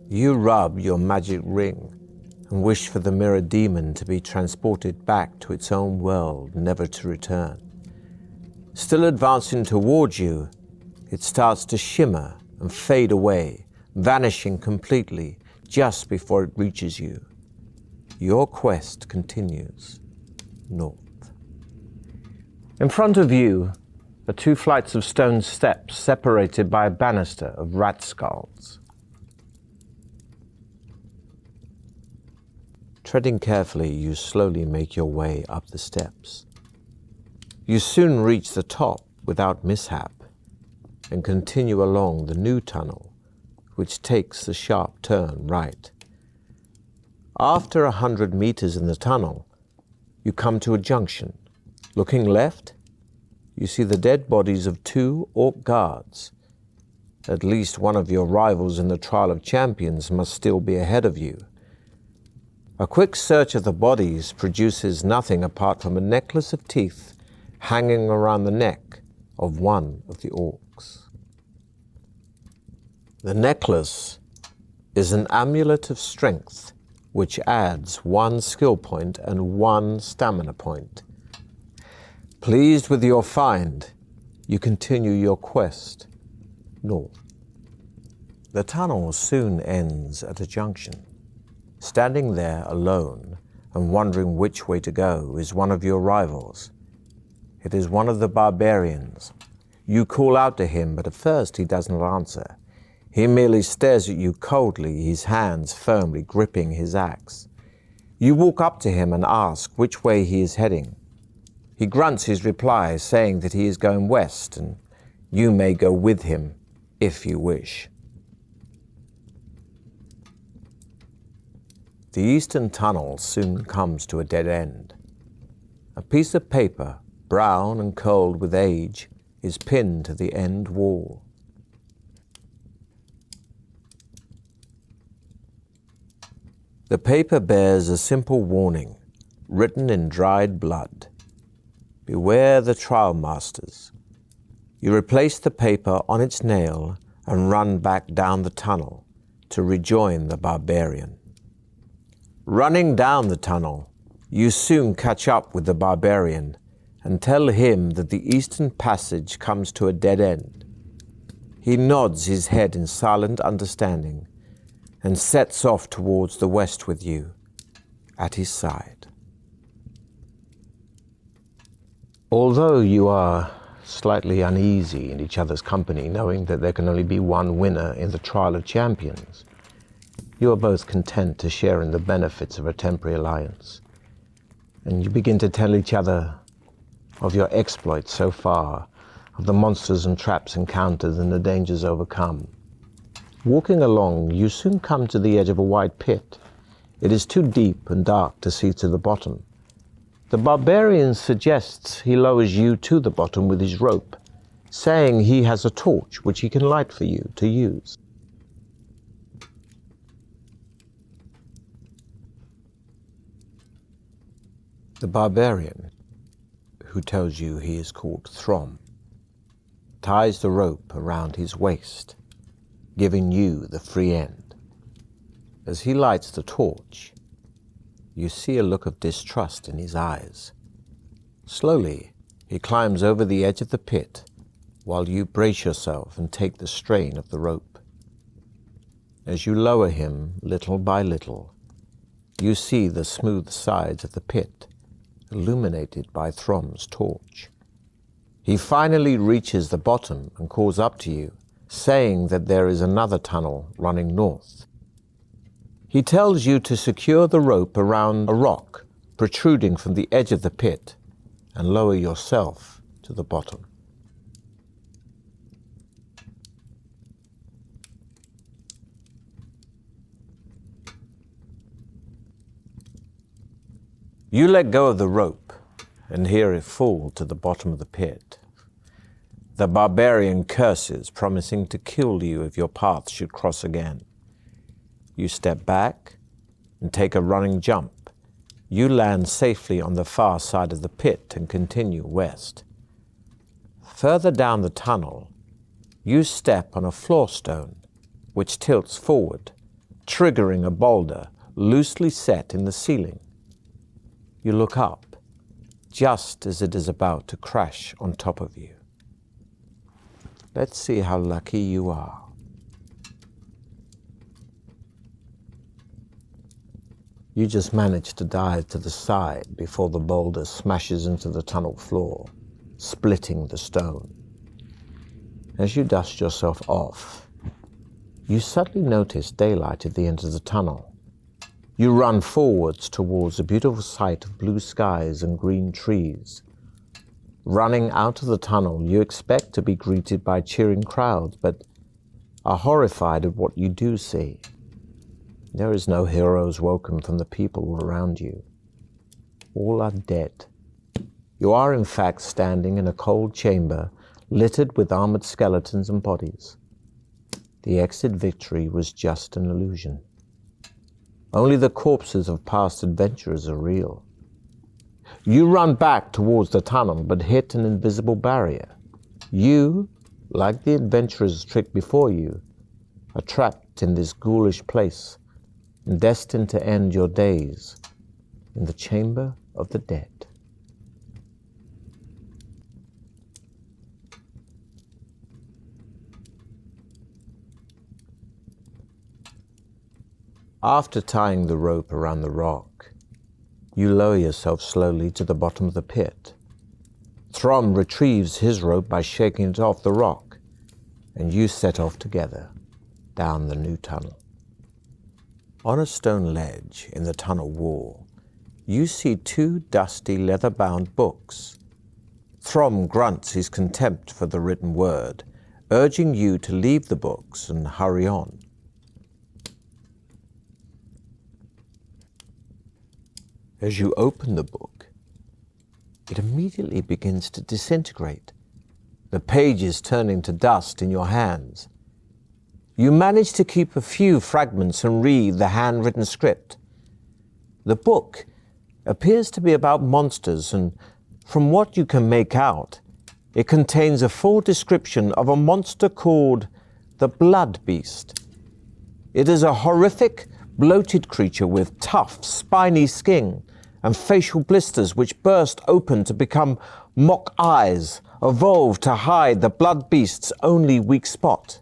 You rub your magic ring and wish for the mirror demon to be transported back to its own world, never to return. Still advancing towards you, it starts to shimmer and fade away, vanishing completely just before it reaches you. Your quest continues north. In front of you are 2 flights of stone steps separated by a banister of rat skulls. Treading carefully, you slowly make your way up the steps. You soon reach the top without mishap and continue along the new tunnel, which takes the sharp turn right. After 100 meters in the tunnel, you come to a junction. Looking left, you see the dead bodies of 2 orc guards. At least one of your rivals in the Trial of Champions must still be ahead of you. A quick search of the bodies produces nothing apart from a necklace of teeth hanging around the neck of one of the orcs. The necklace is an amulet of strength which adds 1 skill point and 1 stamina point. Pleased with your find, you continue your quest north. The tunnel soon ends at a junction. Standing there alone and wondering which way to go is one of your rivals. It is one of the barbarians. You call out to him, but at first he does not answer. He merely stares at you coldly, his hands firmly gripping his axe. You walk up to him and ask which way he is heading. He grunts his reply, saying that he is going west, and you may go with him if you wish. The eastern tunnel soon comes to a dead end. A piece of paper, brown and cold with age, is pinned to the end wall. The paper bears a simple warning, written in dried blood. Beware the trial masters. You replace the paper on its nail and run back down the tunnel to rejoin the barbarian. Running down the tunnel, you soon catch up with the barbarian and tell him that the eastern passage comes to a dead end. He nods his head in silent understanding and sets off towards the west with you at his side. Although you are slightly uneasy in each other's company, knowing that there can only be one winner in the Trial of Champions, you are both content to share in the benefits of a temporary alliance, and you begin to tell each other of your exploits so far, of the monsters and traps encountered and the dangers overcome. Walking along, you soon come to the edge of a wide pit. It is too deep and dark to see to the bottom. The barbarian suggests he lowers you to the bottom with his rope, saying he has a torch which he can light for you to use. The barbarian, who tells you he is called Throm, ties the rope around his waist giving you the free end. As he lights the torch, you see a look of distrust in his eyes. Slowly, he climbs over the edge of the pit while you brace yourself and take the strain of the rope. As you lower him little by little, you see the smooth sides of the pit illuminated by Throm's torch. He finally reaches the bottom and calls up to you, saying that there is another tunnel running north. He tells you to secure the rope around a rock protruding from the edge of the pit and lower yourself to the bottom. You let go of the rope and hear it fall to the bottom of the pit. The barbarian curses, promising to kill you if your path should cross again. You step back and take a running jump. You land safely on the far side of the pit and continue west. Further down the tunnel, you step on a floor stone, which tilts forward, triggering a boulder loosely set in the ceiling. You look up, just as it is about to crash on top of you. Let's see how lucky you are. You just manage to dive to the side before the boulder smashes into the tunnel floor, splitting the stone. As you dust yourself off, you suddenly notice daylight at the end of the tunnel. You run forwards towards a beautiful sight of blue skies and green trees. Running out of the tunnel, you expect to be greeted by cheering crowds, but are horrified at what you do see. There is no hero's welcome from the people around you. All are dead. You are in fact standing in a cold chamber littered with armored skeletons and bodies. The exit victory was just an illusion. Only the corpses of past adventurers are real. You run back towards the tunnel, but hit an invisible barrier. You, like the adventurers tricked before you, are trapped in this ghoulish place and destined to end your days in the chamber of the dead. After tying the rope around the rock, you lower yourself slowly to the bottom of the pit. Throm retrieves his rope by shaking it off the rock, and you set off together down the new tunnel. On a stone ledge in the tunnel wall, you see two dusty leather-bound books. Throm grunts his contempt for the written word, urging you to leave the books and hurry on. As you open the book, it immediately begins to disintegrate, the pages turning to dust in your hands. You manage to keep a few fragments and read the handwritten script. The book appears to be about monsters, and from what you can make out, it contains a full description of a monster called the Blood Beast. It is a horrific, bloated creature with tough, spiny skin and facial blisters which burst open to become mock eyes, evolved to hide the Blood Beast's only weak spot,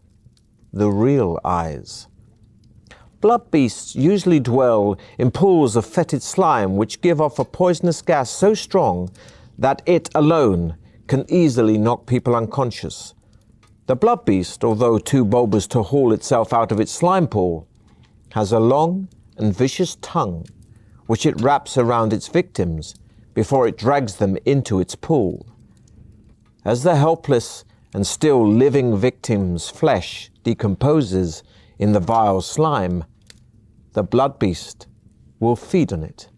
the real eyes. Blood beasts usually dwell in pools of fetid slime which give off a poisonous gas so strong that it alone can easily knock people unconscious. The blood beast, although too bulbous to haul itself out of its slime pool, has a long and vicious tongue which it wraps around its victims before it drags them into its pool. As the helpless and still living victim's flesh decomposes in the vile slime, the blood beast will feed on it.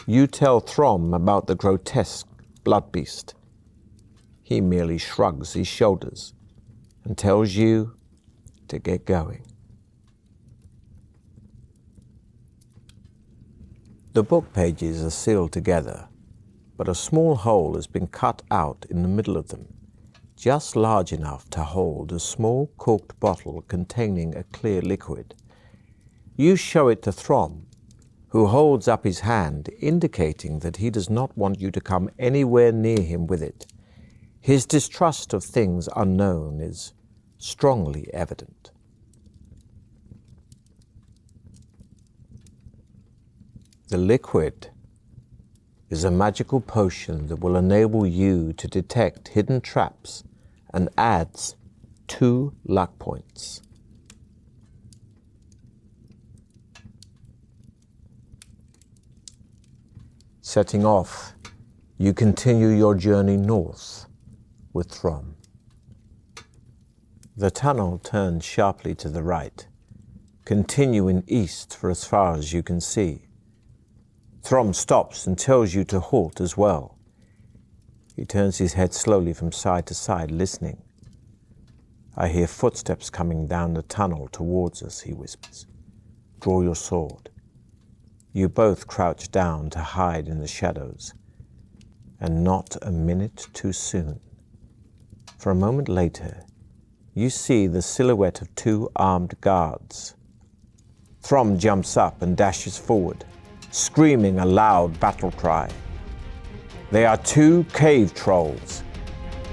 You tell Throm about the grotesque blood beast. He merely shrugs his shoulders and tells you to get going. The book pages are sealed together, but a small hole has been cut out in the middle of them, just large enough to hold a small corked bottle containing a clear liquid. You show it to Throm, who holds up his hand, indicating that he does not want you to come anywhere near him with it. His distrust of things unknown is strongly evident. The liquid is a magical potion that will enable you to detect hidden traps and adds 2 luck points. Setting off, you continue your journey north with Throm. The tunnel turns sharply to the right, continuing east for as far as you can see. Throm stops and tells you to halt as well. He turns his head slowly from side to side, listening. "I hear footsteps coming down the tunnel towards us," he whispers. "Draw your sword." You both crouch down to hide in the shadows, and not a minute too soon. For a moment later, you see the silhouette of 2 armed guards. Throm jumps up and dashes forward, screaming a loud battle cry. They are 2 cave trolls.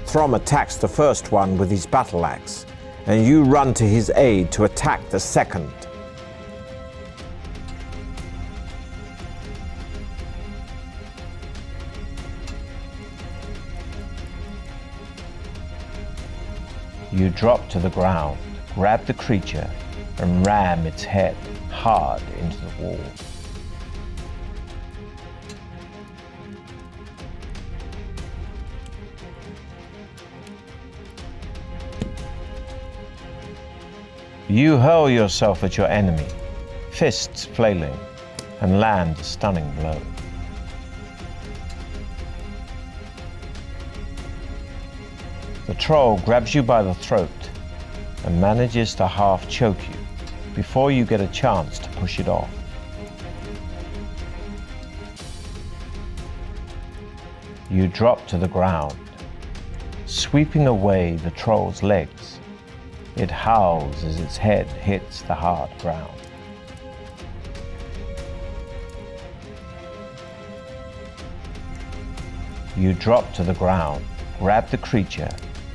Throm attacks the first one with his battle axe, and you run to his aid to attack the second. You drop to the ground, grab the creature, and ram its head hard into the wall. You hurl yourself at your enemy, fists flailing, and land a stunning blow. The troll grabs you by the throat and manages to half choke you before you get a chance to push it off. You drop to the ground, sweeping away the troll's legs. It howls as its head hits the hard ground. You drop to the ground, grab the creature,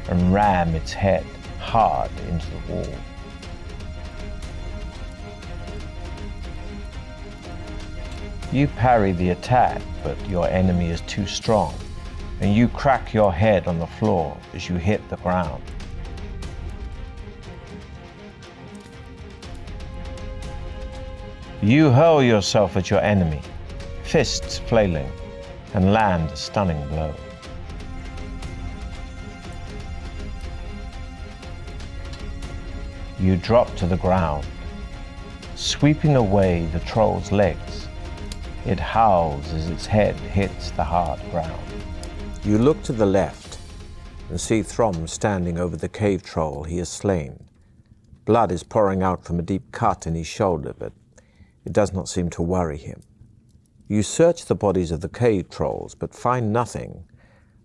and ram its head hard into the wall. You parry the attack, but your enemy is too strong, and you crack your head on the floor as you hit the ground. You hurl yourself at your enemy, fists flailing, and land a stunning blow. You drop to the ground, sweeping away the troll's legs. It howls as its head hits the hard ground. You look to the left and see Throm standing over the cave troll he has slain. Blood is pouring out from a deep cut in his shoulder, but it does not seem to worry him. You search the bodies of the cave trolls, but find nothing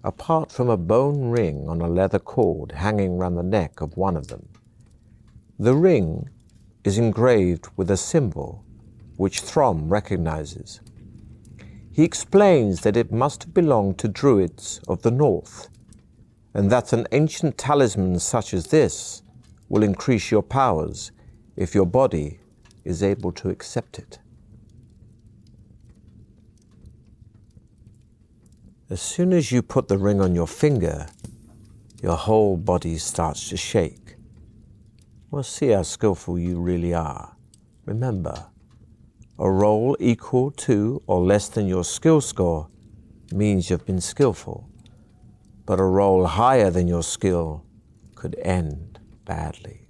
apart from a bone ring on a leather cord hanging round the neck of one of them. The ring is engraved with a symbol which Throm recognizes. He explains that it must have belonged to druids of the north, and that an ancient talisman such as this will increase your powers if your body is able to accept it. As soon as you put the ring on your finger, your whole body starts to shake. We'll see how skillful you really are. Remember, a roll equal to or less than your skill score means you've been skillful, but a roll higher than your skill could end badly.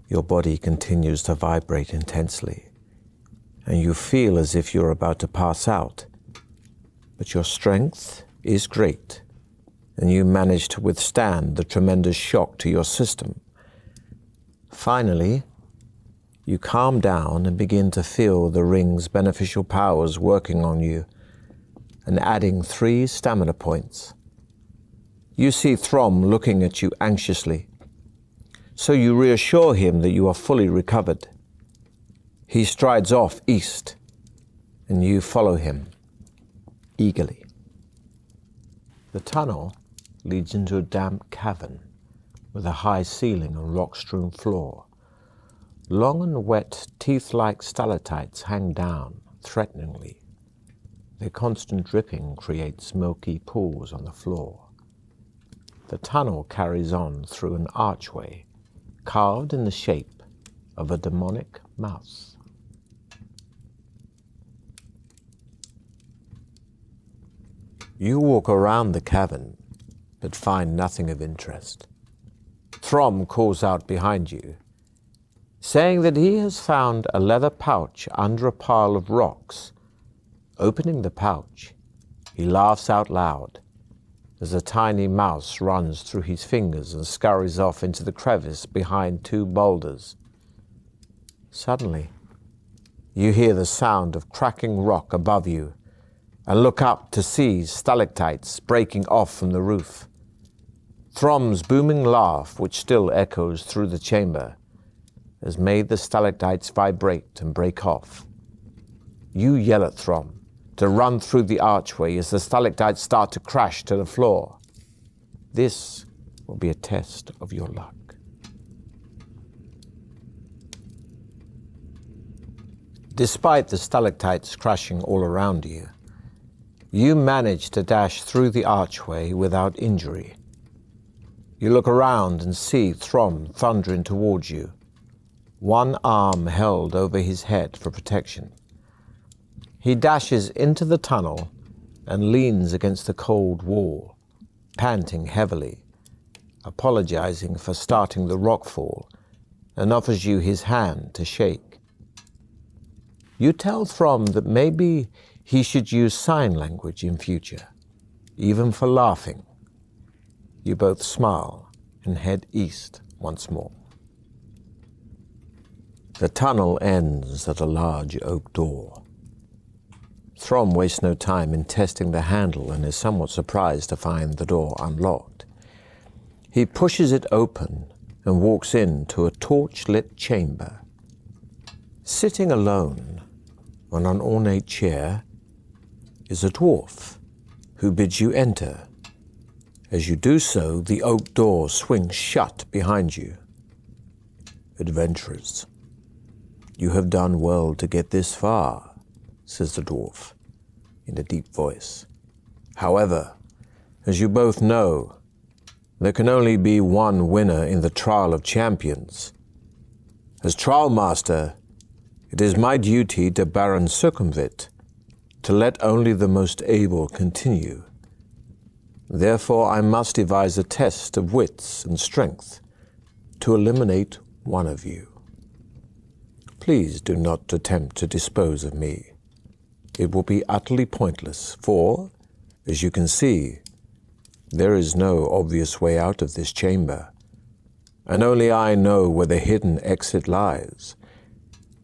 Your body continues to vibrate intensely, and you feel as if you're about to pass out, but your strength is great, and you manage to withstand the tremendous shock to your system. Finally, you calm down and begin to feel the ring's beneficial powers working on you. and adding 3 stamina points. You see Throm looking at you anxiously, so you reassure him that you are fully recovered. He strides off east, and you follow him eagerly. The tunnel leads into a damp cavern with a high ceiling and rock-strewn floor. Long and wet, teeth-like stalactites hang down threateningly. Their constant dripping creates milky pools on the floor. The tunnel carries on through an archway carved in the shape of a demonic mouse. You walk around the cavern, but find nothing of interest. Throm calls out behind you, saying that he has found a leather pouch under a pile of rocks. Opening the pouch, he laughs out loud as a tiny mouse runs through his fingers and scurries off into the crevice behind 2 boulders. Suddenly, you hear the sound of cracking rock above you and look up to see stalactites breaking off from the roof. Throm's booming laugh, which still echoes through the chamber, has made the stalactites vibrate and break off. You yell at Throm to run through the archway as the stalactites start to crash to the floor. This will be a test of your luck. Despite the stalactites crashing all around you, you manage to dash through the archway without injury. You look around and see Throm thundering towards you, one arm held over his head for protection. He dashes into the tunnel and leans against the cold wall, panting heavily, apologizing for starting the rockfall, and offers you his hand to shake. You tell Throm that maybe he should use sign language in future, even for laughing. You both smile and head east once more. The tunnel ends at a large oak door. Throm wastes no time in testing the handle and is somewhat surprised to find the door unlocked. He pushes it open and walks into a torch-lit chamber. Sitting alone on an ornate chair is a dwarf who bids you enter. As you do so, the oak door swings shut behind you. Adventurers, you have done well to get this far, says the dwarf in a deep voice. However, as you both know, there can only be one winner in the Trial of Champions. As Trial Master, it is my duty to Baron Circumvit, to let only the most able continue. Therefore, I must devise a test of wits and strength to eliminate one of you. Please do not attempt to dispose of me. It will be utterly pointless, for, as you can see, there is no obvious way out of this chamber, and only I know where the hidden exit lies.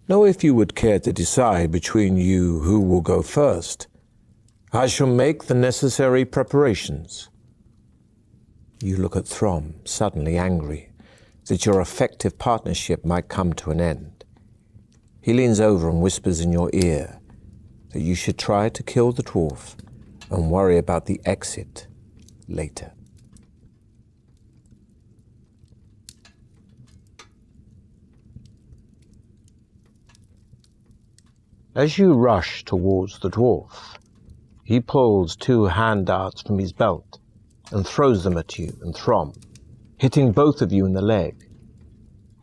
Now, if you would care to decide between you who will go first, I shall make the necessary preparations. You look at Throm, suddenly angry that your effective partnership might come to an end. He leans over and whispers in your ear that you should try to kill the dwarf and worry about the exit later. As you rush towards the dwarf, he pulls 2 hand darts from his belt and throws them at you and Throm, hitting both of you in the leg.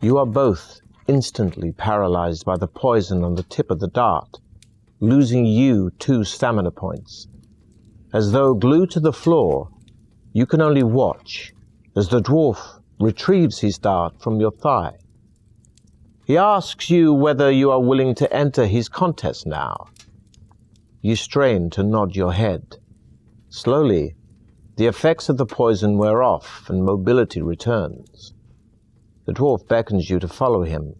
You are both instantly paralyzed by the poison on the tip of the dart, losing you 2 stamina points. As though glued to the floor, you can only watch as the dwarf retrieves his dart from your thigh. He asks you whether you are willing to enter his contest now. You strain to nod your head. Slowly, the effects of the poison wear off and mobility returns. The dwarf beckons you to follow him,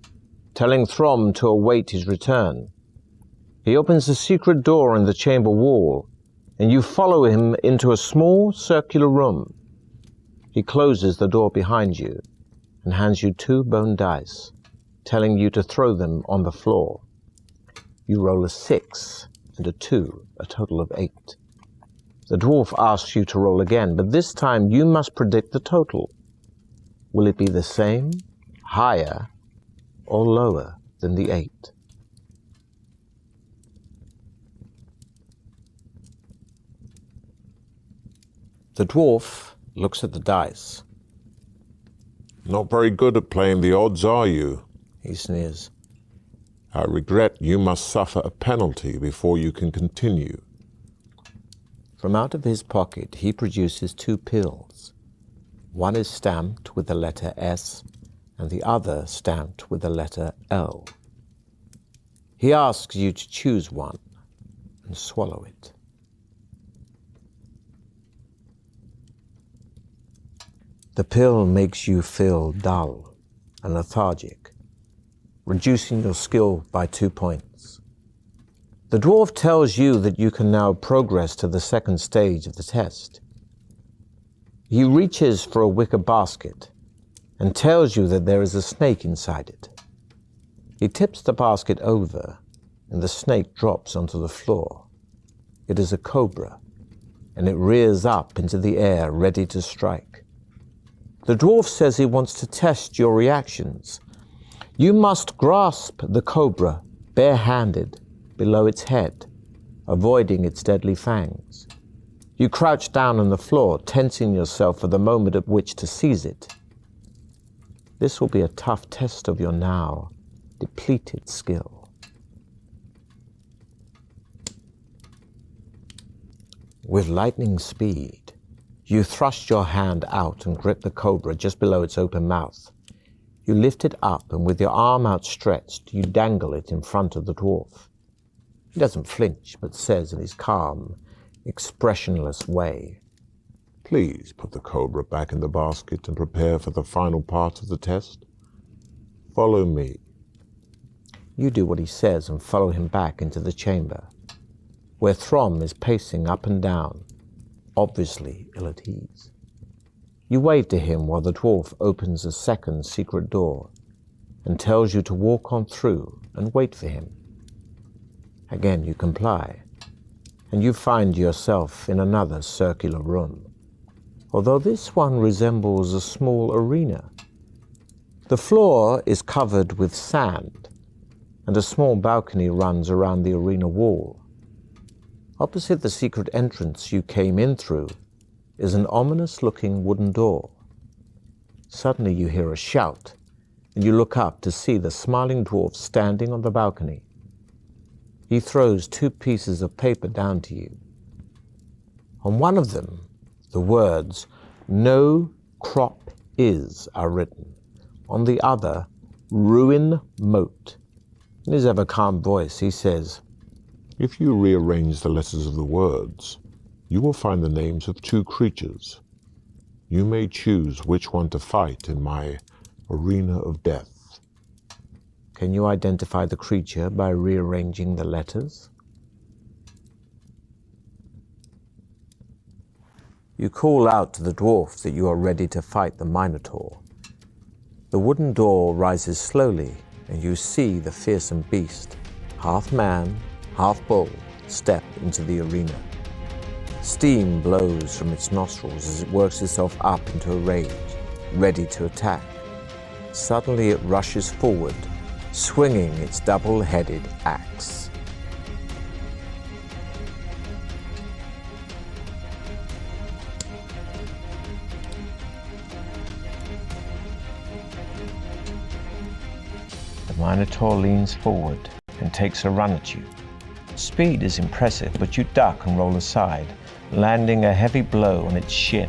telling Throm to await his return. He opens a secret door in the chamber wall and you follow him into a small circular room. He closes the door behind you and hands you 2 bone dice, telling you to throw them on the floor. You roll a 6 and a 2, a total of 8. The dwarf asks you to roll again, but this time you must predict the total. Will it be the same, higher, or lower than the 8? The dwarf looks at the dice. Not very good at playing the odds, are you? He sneers. I regret you must suffer a penalty before you can continue. From out of his pocket, he produces 2 pills. One is stamped with the letter S, and the other stamped with the letter L. He asks you to choose one and swallow it. The pill makes you feel dull and lethargic, reducing your skill by 2 points. The dwarf tells you that you can now progress to the second stage of the test. He reaches for a wicker basket and tells you that there is a snake inside it. He tips the basket over and the snake drops onto the floor. It is a cobra, and it rears up into the air ready to strike. The dwarf says he wants to test your reactions. You must grasp the cobra barehanded below its head, avoiding its deadly fangs. You crouch down on the floor, tensing yourself for the moment at which to seize it. This will be a tough test of your now depleted skill. With lightning speed, you thrust your hand out and grip the cobra just below its open mouth. You lift it up, and with your arm outstretched, you dangle it in front of the dwarf. He doesn't flinch, but says in his calm, expressionless way, Please put the cobra back in the basket and prepare for the final part of the test. Follow me. You do what he says and follow him back into the chamber, where Throm is pacing up and down, obviously ill at ease. You wave to him while the dwarf opens a second secret door and tells you to walk on through and wait for him. Again you comply, and you find yourself in another circular room, although this one resembles a small arena. The floor is covered with sand, and a small balcony runs around the arena wall. Opposite the secret entrance you came in through is an ominous-looking wooden door. Suddenly you hear a shout, and you look up to see the smiling dwarf standing on the balcony. He throws 2 pieces of paper down to you. On one of them, the words, "No crop is," are written. On the other, "Ruin moat." In his ever-calm voice, he says, If you rearrange the letters of the words, you will find the names of 2 creatures. You may choose which one to fight in my arena of death. Can you identify the creature by rearranging the letters? You call out to the dwarf that you are ready to fight the Minotaur. The wooden door rises slowly, and you see the fearsome beast, half man, half bull, step into the arena. Steam blows from its nostrils as it works itself up into a rage, ready to attack. Suddenly it rushes forward, swinging its double-headed axe. The Minotaur leans forward and takes a run at you. Speed is impressive, but you duck and roll aside, landing a heavy blow on its shin.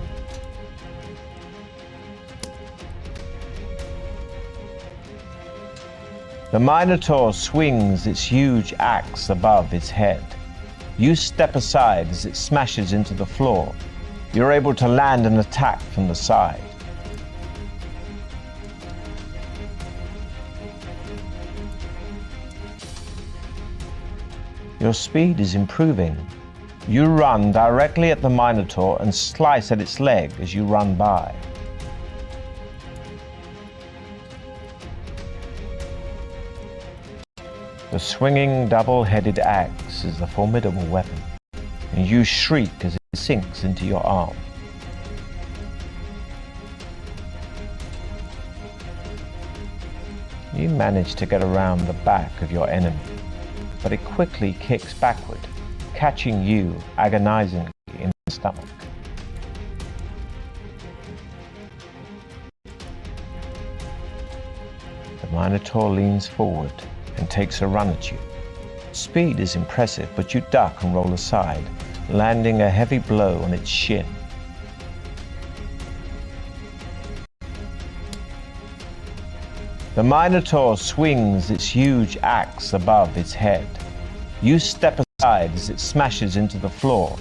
The Minotaur swings its huge axe above its head. You step aside as it smashes into the floor. You're able to land an attack from the side. Your speed is improving, You run directly at the Minotaur and slice at its leg as you run by. The swinging double-headed axe is a formidable weapon, and you shriek as it sinks into your arm. You manage to get around the back of your enemy, but it quickly kicks backward, catching you agonizingly in the stomach. The Minotaur leans forward and takes a run at you. Speed is impressive, but you duck and roll aside, landing a heavy blow on its shin. The Minotaur swings its huge axe above its head. You step aside as it smashes into the floor.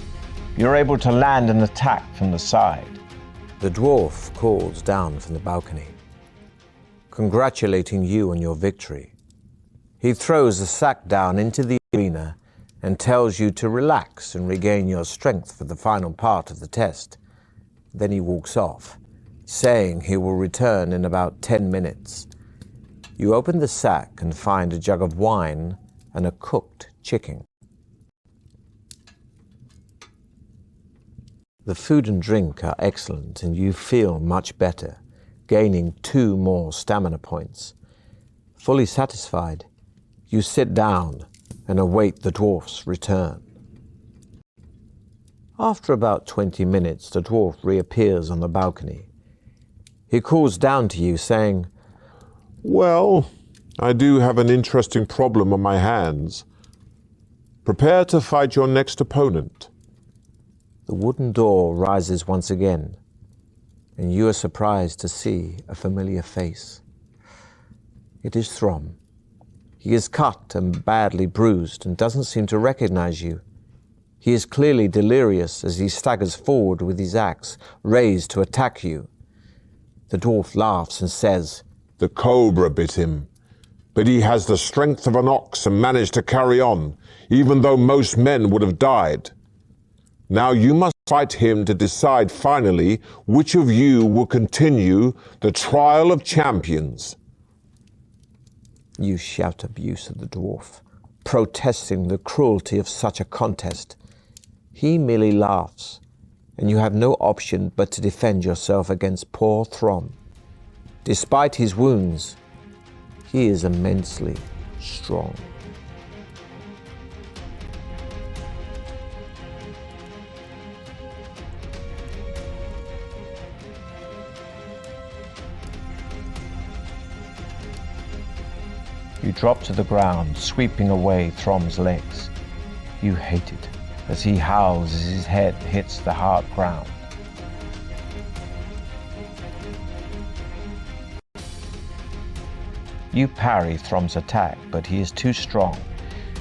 You're able to land an attack from the side. The dwarf calls down from the balcony, congratulating you on your victory. He throws the sack down into the arena and tells you to relax and regain your strength for the final part of the test. Then he walks off, saying he will return in about 10 minutes. You open the sack and find a jug of wine and a cooked chicken. The food and drink are excellent and you feel much better, gaining 2 more stamina points. Fully satisfied, you sit down and await the dwarf's return. After about 20 minutes, the dwarf reappears on the balcony. He calls down to you, saying, Well, I do have an interesting problem on my hands. Prepare to fight your next opponent. The wooden door rises once again, and you are surprised to see a familiar face. It is Throm. He is cut and badly bruised and doesn't seem to recognize you. He is clearly delirious as he staggers forward with his axe raised to attack you. The dwarf laughs and says, The cobra bit him, but he has the strength of an ox and managed to carry on, even though most men would have died. Now you must fight him to decide finally which of you will continue the trial of champions. You shout abuse at the dwarf, protesting the cruelty of such a contest. He merely laughs, and you have no option but to defend yourself against poor Throm. Despite his wounds, he is immensely strong. You drop to the ground, sweeping away Throm's legs. You hate it as he howls as his head hits the hard ground. You parry Throm's attack, but he is too strong,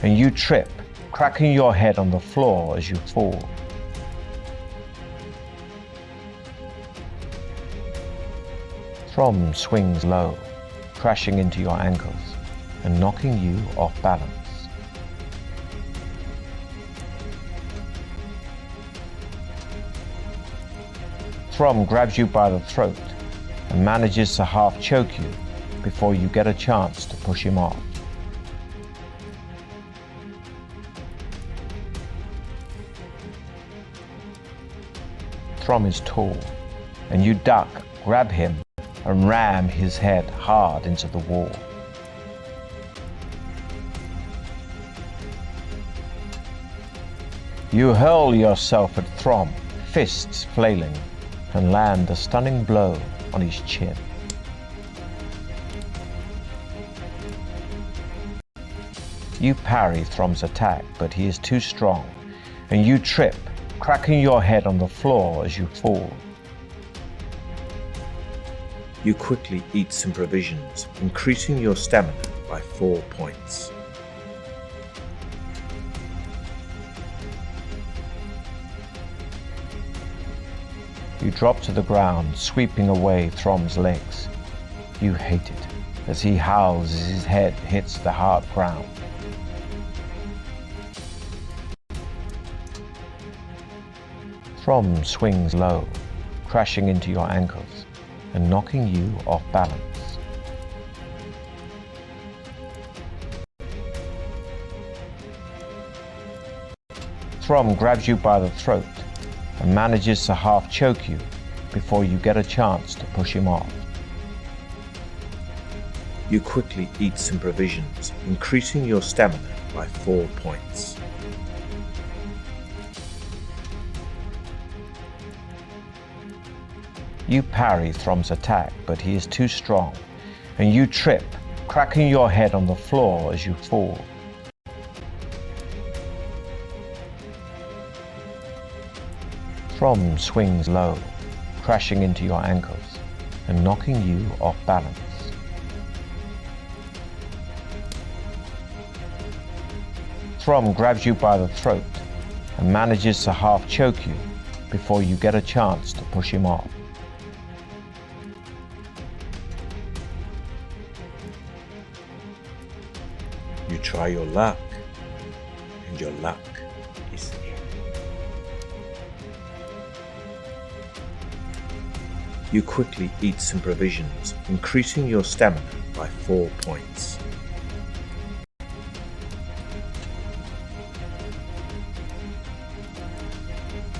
and you trip, cracking your head on the floor as you fall. Throm swings low, crashing into your ankles and knocking you off balance. Throm grabs you by the throat and manages to half choke you before you get a chance to push him off. Throm is tall, and you duck, grab him, and ram his head hard into the wall. You hurl yourself at Throm, fists flailing, and land a stunning blow on his chin. You parry Throm's attack, but he is too strong, and you trip, cracking your head on the floor as you fall. You quickly eat some provisions, increasing your stamina by 4 points. You drop to the ground, sweeping away Throm's legs. You hate it as he howls as his head hits the hard ground. Throm swings low, crashing into your ankles and knocking you off balance. Throm grabs you by the throat and manages to half choke you before you get a chance to push him off. You quickly eat some provisions, increasing your stamina by 4 points. You parry Throm's attack, but he is too strong, and you trip, cracking your head on the floor as you fall. Throm swings low, crashing into your ankles and knocking you off balance. Throm grabs you by the throat and manages to half choke you before you get a chance to push him off. You try your luck, and your luck is in. You quickly eat some provisions, increasing your stamina by 4 points.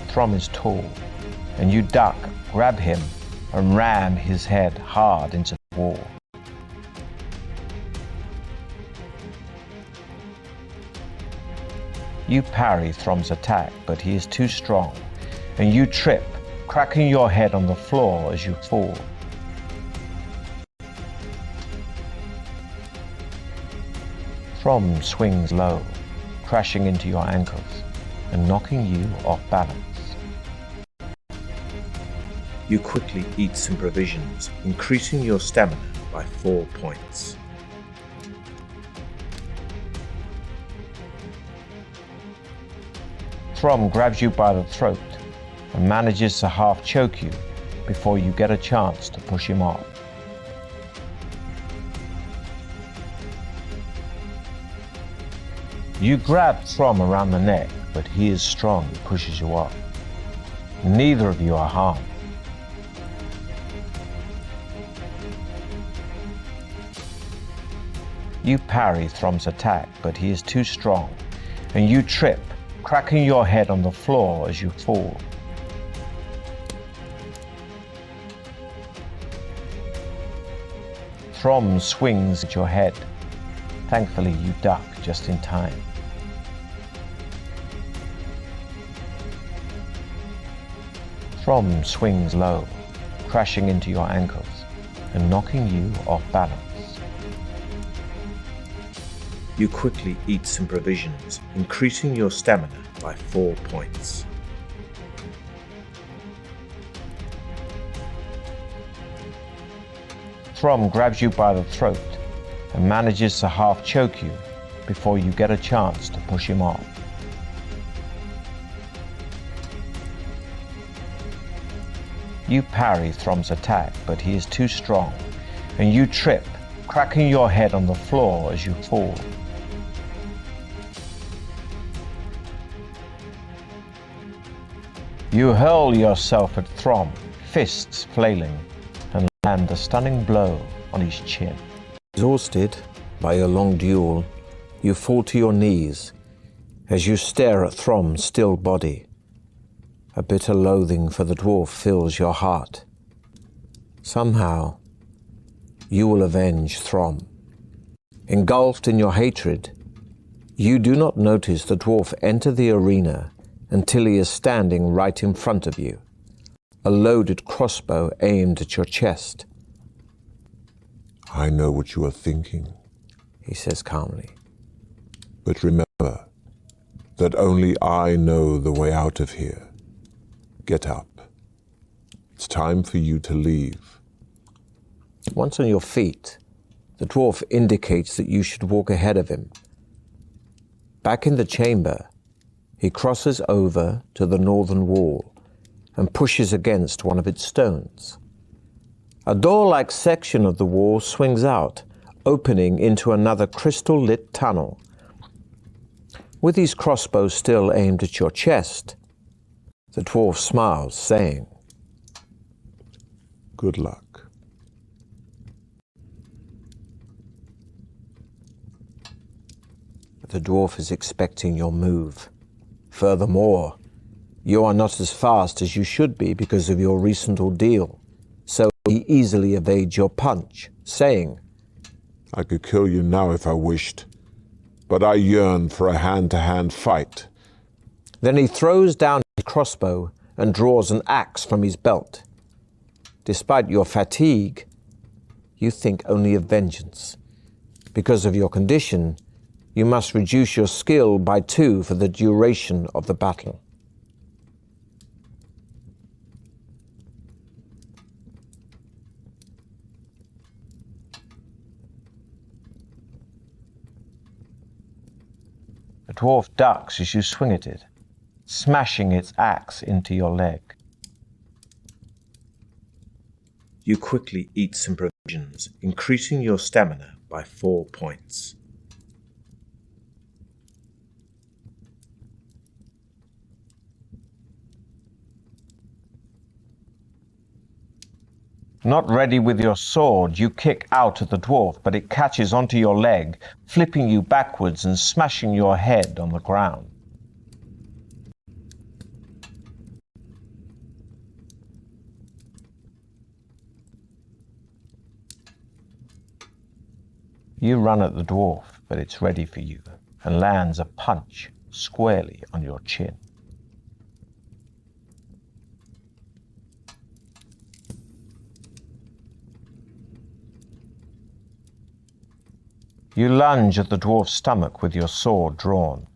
Throm is tall, and you duck, grab him, and ram his head hard into the wall. You parry Throm's attack, but he is too strong, and you trip, cracking your head on the floor as you fall. Throm swings low, crashing into your ankles and knocking you off balance. You quickly eat some provisions, increasing your stamina by 4 points. Throm grabs you by the throat and manages to half choke you before you get a chance to push him off. You grab Throm around the neck, but he is strong and pushes you off. Neither of you are harmed. You parry Throm's attack, but he is too strong, and you trip, cracking your head on the floor as you fall. Throm swings at your head. Thankfully, you duck just in time. Throm swings low, crashing into your ankles and knocking you off balance. You quickly eat some provisions, increasing your stamina by 4 points. Throm grabs you by the throat and manages to half choke you before you get a chance to push him off. You parry Throm's attack, but he is too strong, and you trip, cracking your head on the floor as you fall. You hurl yourself at Throm, fists flailing, and land a stunning blow on his chin. Exhausted by your long duel, you fall to your knees as you stare at Throm's still body. A bitter loathing for the dwarf fills your heart. Somehow, you will avenge Throm. Engulfed in your hatred, you do not notice the dwarf enter the arena until he is standing right in front of you, a loaded crossbow aimed at your chest. I know what you are thinking, He says calmly. but remember that only I know the way out of here. Get up. It's time for you to leave. Once on your feet, the dwarf indicates that you should walk ahead of him. Back in the chamber, he crosses over to the northern wall and pushes against one of its stones. A door-like section of the wall swings out, opening into another crystal-lit tunnel. With his crossbow still aimed at your chest, The dwarf smiles, saying, Good luck. The dwarf is expecting your move. Furthermore, you are not as fast as you should be because of your recent ordeal, so he easily evades your punch, saying, I could kill you now if I wished, but I yearn for a hand-to-hand fight. Then he throws down his crossbow and draws an axe from his belt. Despite your fatigue, you think only of vengeance. Because of your condition, you must reduce your skill by 2 for the duration of the battle. The dwarf ducks as you swing at it, smashing its axe into your leg. You quickly eat some provisions, increasing your stamina by 4 points. Not ready with your sword, you kick out at the dwarf, but it catches onto your leg, flipping you backwards and smashing your head on the ground. You run at the dwarf, but it's ready for you, and lands a punch squarely on your chin. You lunge at the dwarf's stomach with your sword drawn.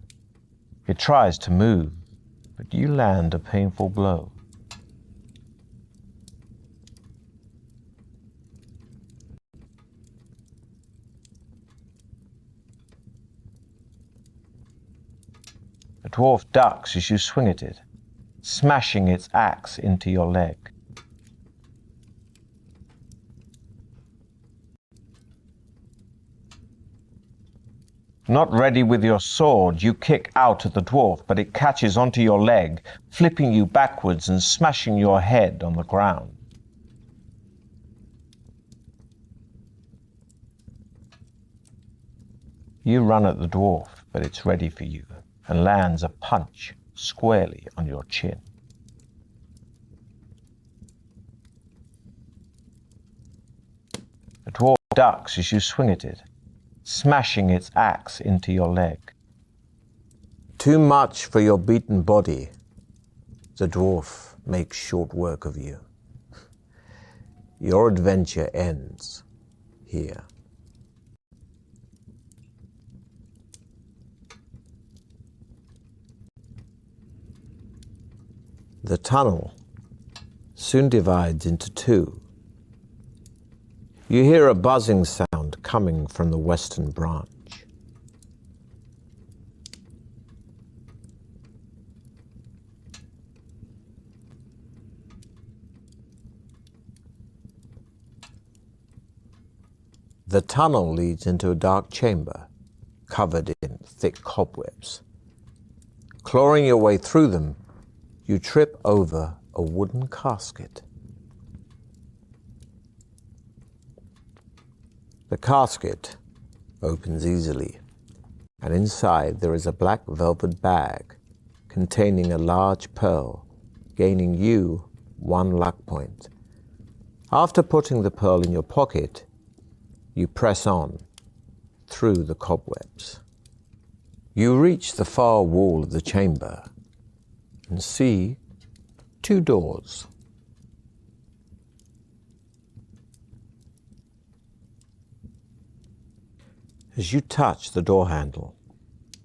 It tries to move, but you land a painful blow. The dwarf ducks as you swing at it, smashing its axe into your leg. Not ready with your sword, you kick out at the dwarf, but it catches onto your leg, flipping you backwards and smashing your head on the ground. You run at the dwarf, but it's ready for you, and lands a punch squarely on your chin. The dwarf ducks as you swing at it, smashing its axe into your leg. Too much for your beaten body. The dwarf makes short work of you. Your adventure ends here. The tunnel soon divides into 2. You hear a buzzing sound coming from the western branch. The tunnel leads into a dark chamber, covered in thick cobwebs. Clawing your way through them, you trip over a wooden casket. The casket opens easily, and inside there is a black velvet bag containing a large pearl, gaining you 1 luck point. After putting the pearl in your pocket, you press on through the cobwebs. You reach the far wall of the chamber and see 2 doors. As you touch the door handle,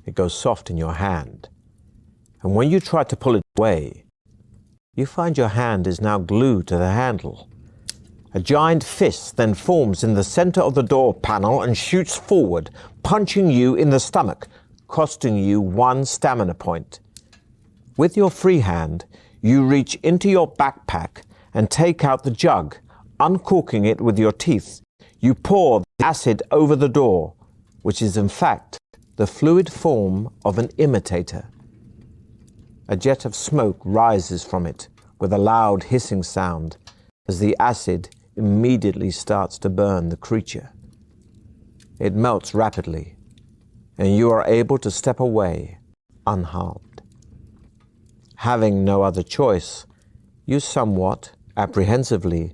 it goes soft in your hand, and when you try to pull it away, you find your hand is now glued to the handle. A giant fist then forms in the center of the door panel and shoots forward, punching you in the stomach, costing you 1 stamina point. With your free hand, you reach into your backpack and take out the jug, uncorking it with your teeth. You pour the acid over the door, which is in fact the fluid form of an imitator. A jet of smoke rises from it with a loud hissing sound as the acid immediately starts to burn the creature. It melts rapidly, and you are able to step away unharmed. Having no other choice, you somewhat apprehensively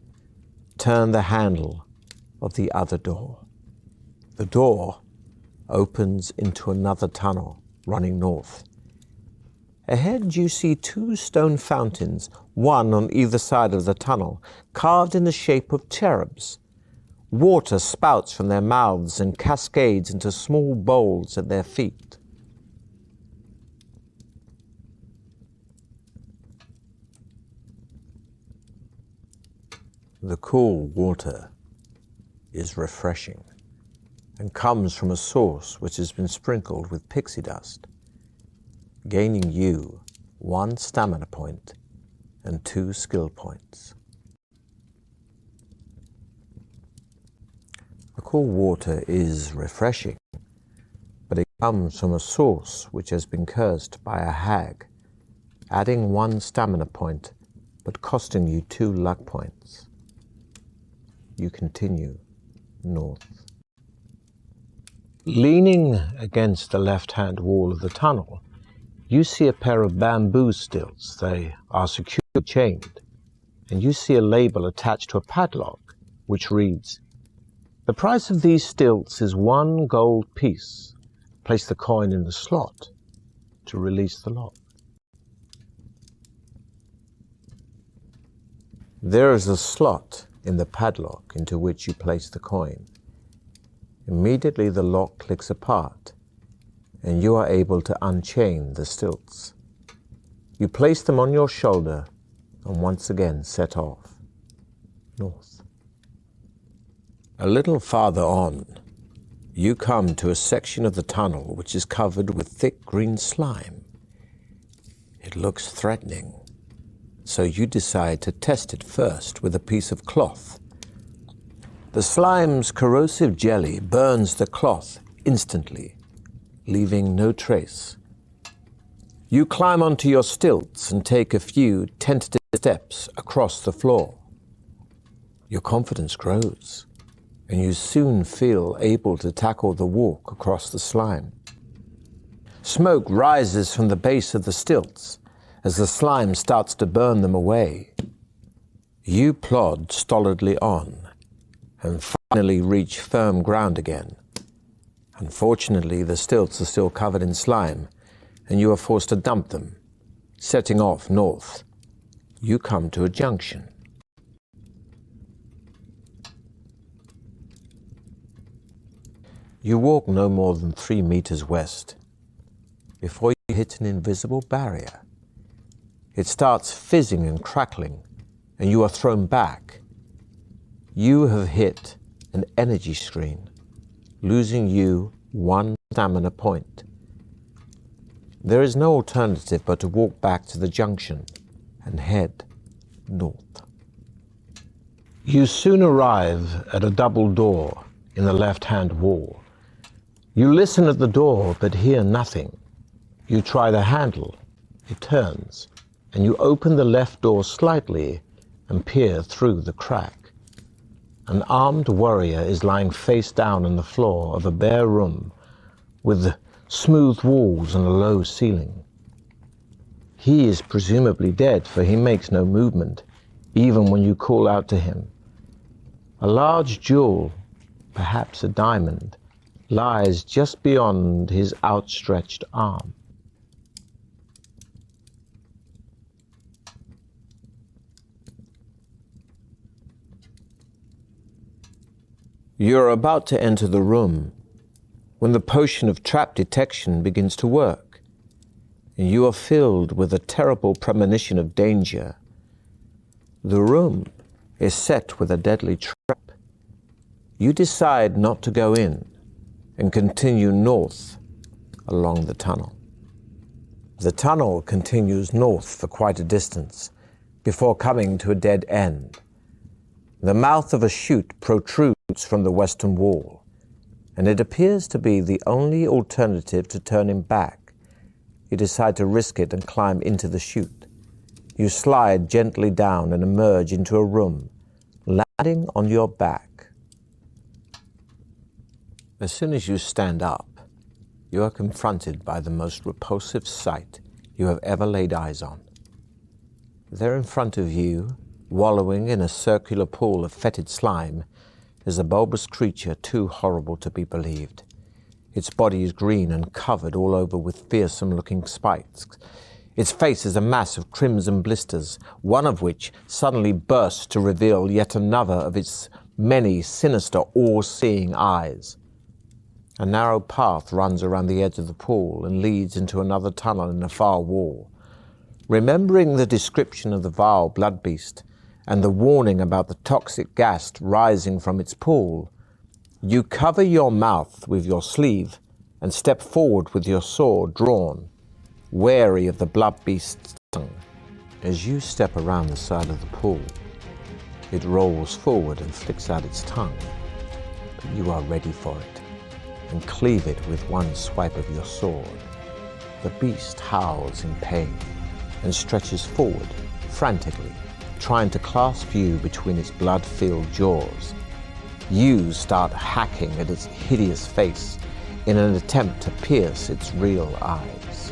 turn the handle of the other door. The door opens into another tunnel running north. Ahead you see two stone fountains, one on either side of the tunnel, carved in the shape of cherubs. Water spouts from their mouths and cascades into small bowls at their feet. The cool water is refreshing and comes from a source which has been sprinkled with pixie dust, gaining you 1 stamina point and 2 skill points. The cool water is refreshing, but it comes from a source which has been cursed by a hag, adding 1 stamina point but costing you 2 luck points. You continue north. Leaning against the left-hand wall of the tunnel, you see a pair of bamboo stilts. They are securely chained, and you see a label attached to a padlock, which reads, "The price of these stilts is 1 gold piece. Place the coin in the slot to release the lock." There is a slot in the padlock into which you place the coin. Immediately the lock clicks apart, and you are able to unchain the stilts. You place them on your shoulder and once again set off north. A little farther on, you come to a section of the tunnel which is covered with thick green slime. It looks threatening, so you decide to test it first with a piece of cloth. The slime's corrosive jelly burns the cloth instantly, leaving no trace. You climb onto your stilts and take a few tentative steps across the floor. Your confidence grows, and you soon feel able to tackle the walk across the slime. Smoke rises from the base of the stilts as the slime starts to burn them away. You plod stolidly on and finally reach firm ground again. Unfortunately, the stilts are still covered in slime, and you are forced to dump them. Setting off north, you come to a junction. You walk no more than 3 meters west before you hit an invisible barrier. It starts fizzing and crackling, and you are thrown back. You have hit an energy screen, losing you 1 stamina point. There is no alternative but to walk back to the junction and head north. You soon arrive at a double door in the left-hand wall. You listen at the door but hear nothing. You try the handle, it turns, and you open the left door slightly and peer through the crack. An armed warrior is lying face down on the floor of a bare room with smooth walls and a low ceiling. He is presumably dead, for he makes no movement, even when you call out to him. A large jewel, perhaps a diamond, lies just beyond his outstretched arm. You are about to enter the room when the potion of trap detection begins to work, and you are filled with a terrible premonition of danger. The room is set with a deadly trap. You decide not to go in and continue north along the tunnel. The tunnel continues north for quite a distance before coming to a dead end. The mouth of a chute protrudes from the western wall, and it appears to be the only alternative to turning back. you decide to risk it and climb into the chute. You slide gently down and emerge into a room, landing on your back. As soon as you stand up, you are confronted by the most repulsive sight you have ever laid eyes on. There in front of you, wallowing in a circular pool of fetid slime, is a bulbous creature too horrible to be believed. Its body is green and covered all over with fearsome-looking spikes. Its face is a mass of crimson blisters, one of which suddenly bursts to reveal yet another of its many sinister, all-seeing eyes. A narrow path runs around the edge of the pool and leads into another tunnel in the far wall. Remembering the description of the vile blood beast and the warning about the toxic gas rising from its pool, you cover your mouth with your sleeve and step forward with your sword drawn, wary of the blood beast's tongue. As you step around the side of the pool, it rolls forward and flicks out its tongue, but you are ready for it and cleave it with one swipe of your sword. The beast howls in pain and stretches forward frantically, trying to clasp you between its blood-filled jaws. You start hacking at its hideous face in an attempt to pierce its real eyes.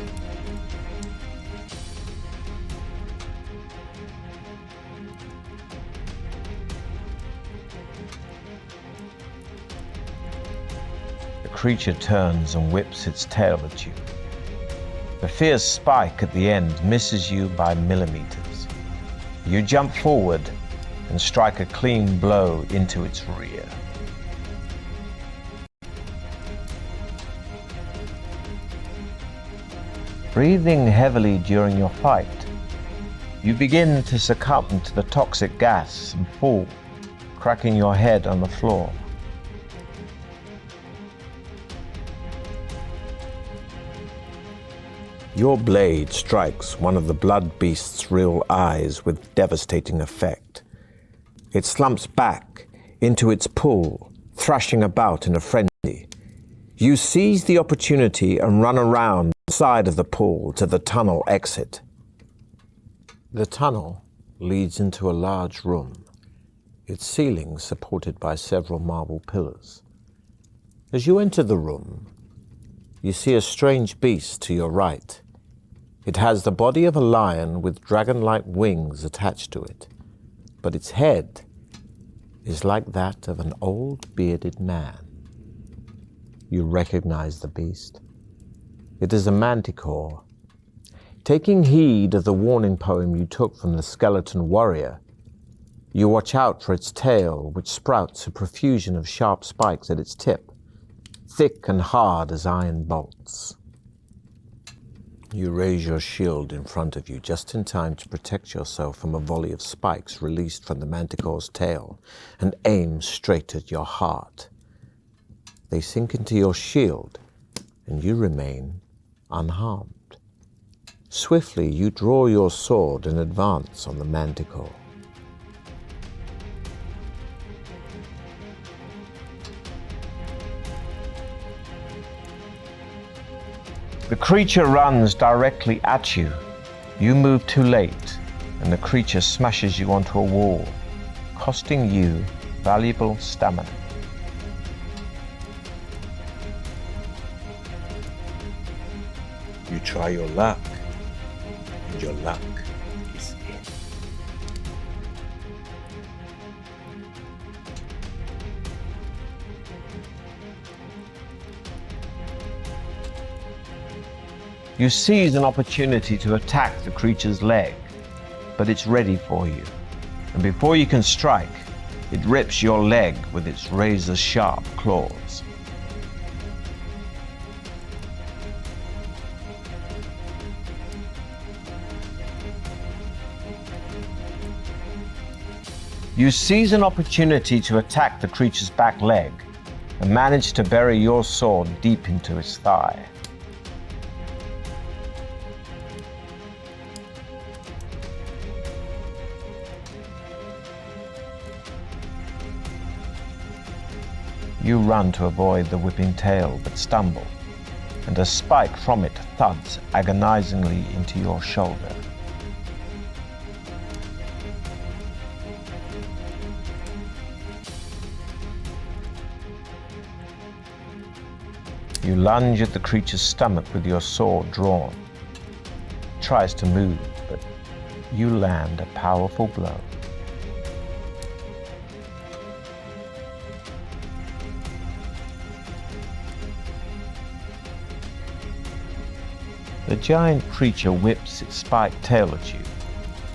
The creature turns and whips its tail at you. The fierce spike at the end misses you by millimeters. You jump forward and strike a clean blow into its rear. Breathing heavily during your fight, you begin to succumb to the toxic gas and fall, cracking your head on the floor. Your blade strikes one of the blood beast's real eyes with devastating effect. It slumps back into its pool, thrashing about in a frenzy. You seize the opportunity and run around the side of the pool to the tunnel exit. The tunnel leads into a large room, its ceiling supported by several marble pillars. As you enter the room, you see a strange beast to your right. It has the body of a lion with dragon-like wings attached to it, but its head is like that of an old bearded man. You recognize the beast. It is a manticore. Taking heed of the warning poem you took from the skeleton warrior, you watch out for its tail, which sprouts a profusion of sharp spikes at its tip, thick and hard as iron bolts. You raise your shield in front of you just in time to protect yourself from a volley of spikes released from the manticore's tail and aim straight at your heart. They sink into your shield, and you remain unharmed. Swiftly, you draw your sword and advance on the manticore. The creature runs directly at you. You move too late, and the creature smashes you onto a wall, costing you valuable stamina. You try your luck, and your luck is in. You seize an opportunity to attack the creature's leg, but it's ready for you. And before you can strike, it rips your leg with its razor-sharp claws. You seize an opportunity to attack the creature's back leg and manage to bury your sword deep into its thigh. You run to avoid the whipping tail, but stumble and a spike from it thuds agonizingly into your shoulder. You lunge at the creature's stomach with your sword drawn. It tries to move, but you land a powerful blow. The giant creature whips its spiked tail at you,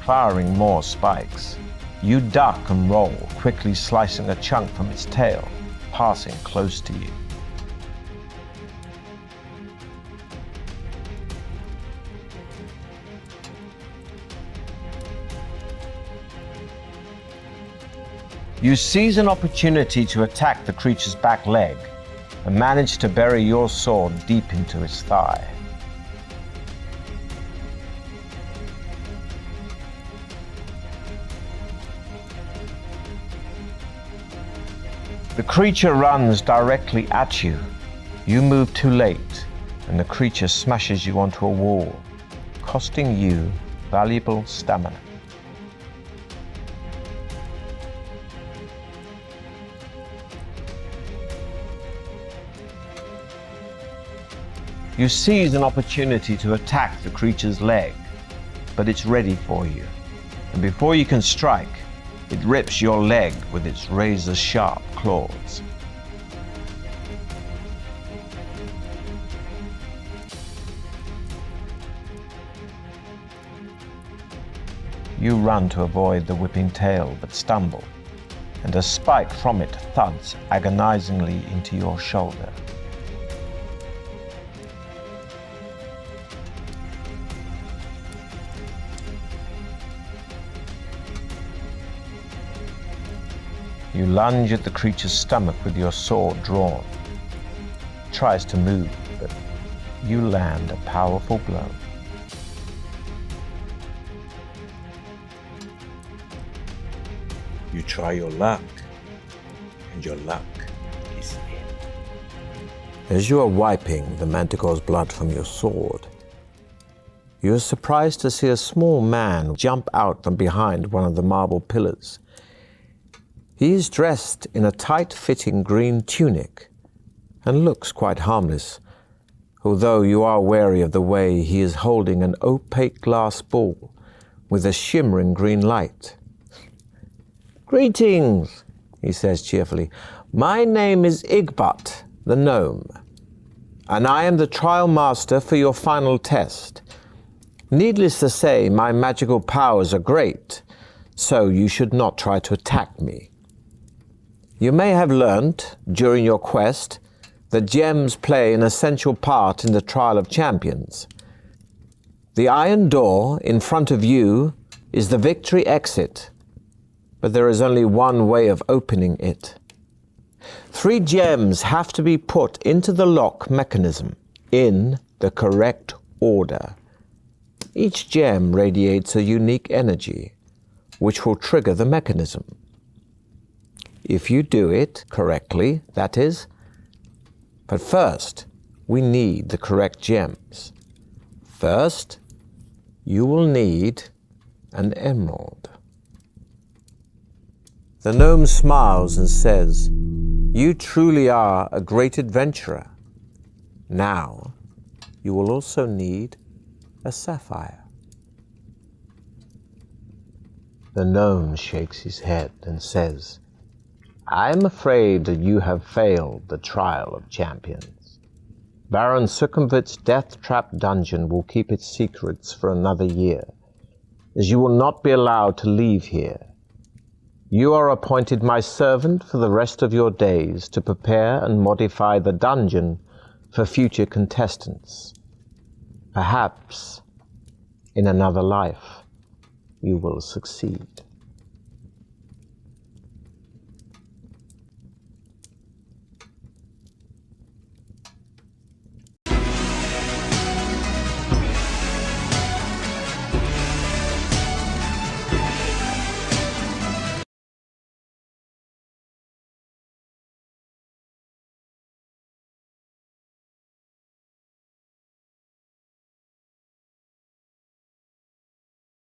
firing more spikes. You duck and roll, quickly slicing a chunk from its tail, passing close to you. You seize an opportunity to attack the creature's back leg and manage to bury your sword deep into its thigh. The creature runs directly at you. You move too late, and the creature smashes you onto a wall, costing you valuable stamina. You seize an opportunity to attack the creature's leg, but it's ready for you. And before you can strike, it rips your leg with its razor-sharp claws. You run to avoid the whipping tail, but stumble, and a spike from it thuds agonizingly into your shoulder. You lunge at the creature's stomach with your sword drawn. It tries to move, but you land a powerful blow. You try your luck, and your luck is in. As you are wiping the manticore's blood from your sword, you are surprised to see a small man jump out from behind one of the marble pillars. He is dressed in a tight-fitting green tunic and looks quite harmless, although you are wary of the way he is holding an opaque glass ball with a shimmering green light. "Greetings," he says cheerfully. "My name is Igbot, the gnome, and I am the trial master for your final test. Needless to say, my magical powers are great, so you should not try to attack me. You may have learnt, during your quest, that gems play an essential part in the trial of champions. The iron door in front of you is the victory exit, but there is only one way of opening it. 3 gems have to be put into the lock mechanism in the correct order. Each gem radiates a unique energy, which will trigger the mechanism. If you do it correctly, that is. But first, we need the correct gems. First, you will need an emerald." The gnome smiles and says, "You truly are a great adventurer. Now, you will also need a sapphire." The gnome shakes his head and says, "I am afraid that you have failed the trial of champions. Baron Circumvit's Deathtrap Dungeon will keep its secrets for another year, as you will not be allowed to leave here. You are appointed my servant for the rest of your days to prepare and modify the dungeon for future contestants. Perhaps, in another life, you will succeed."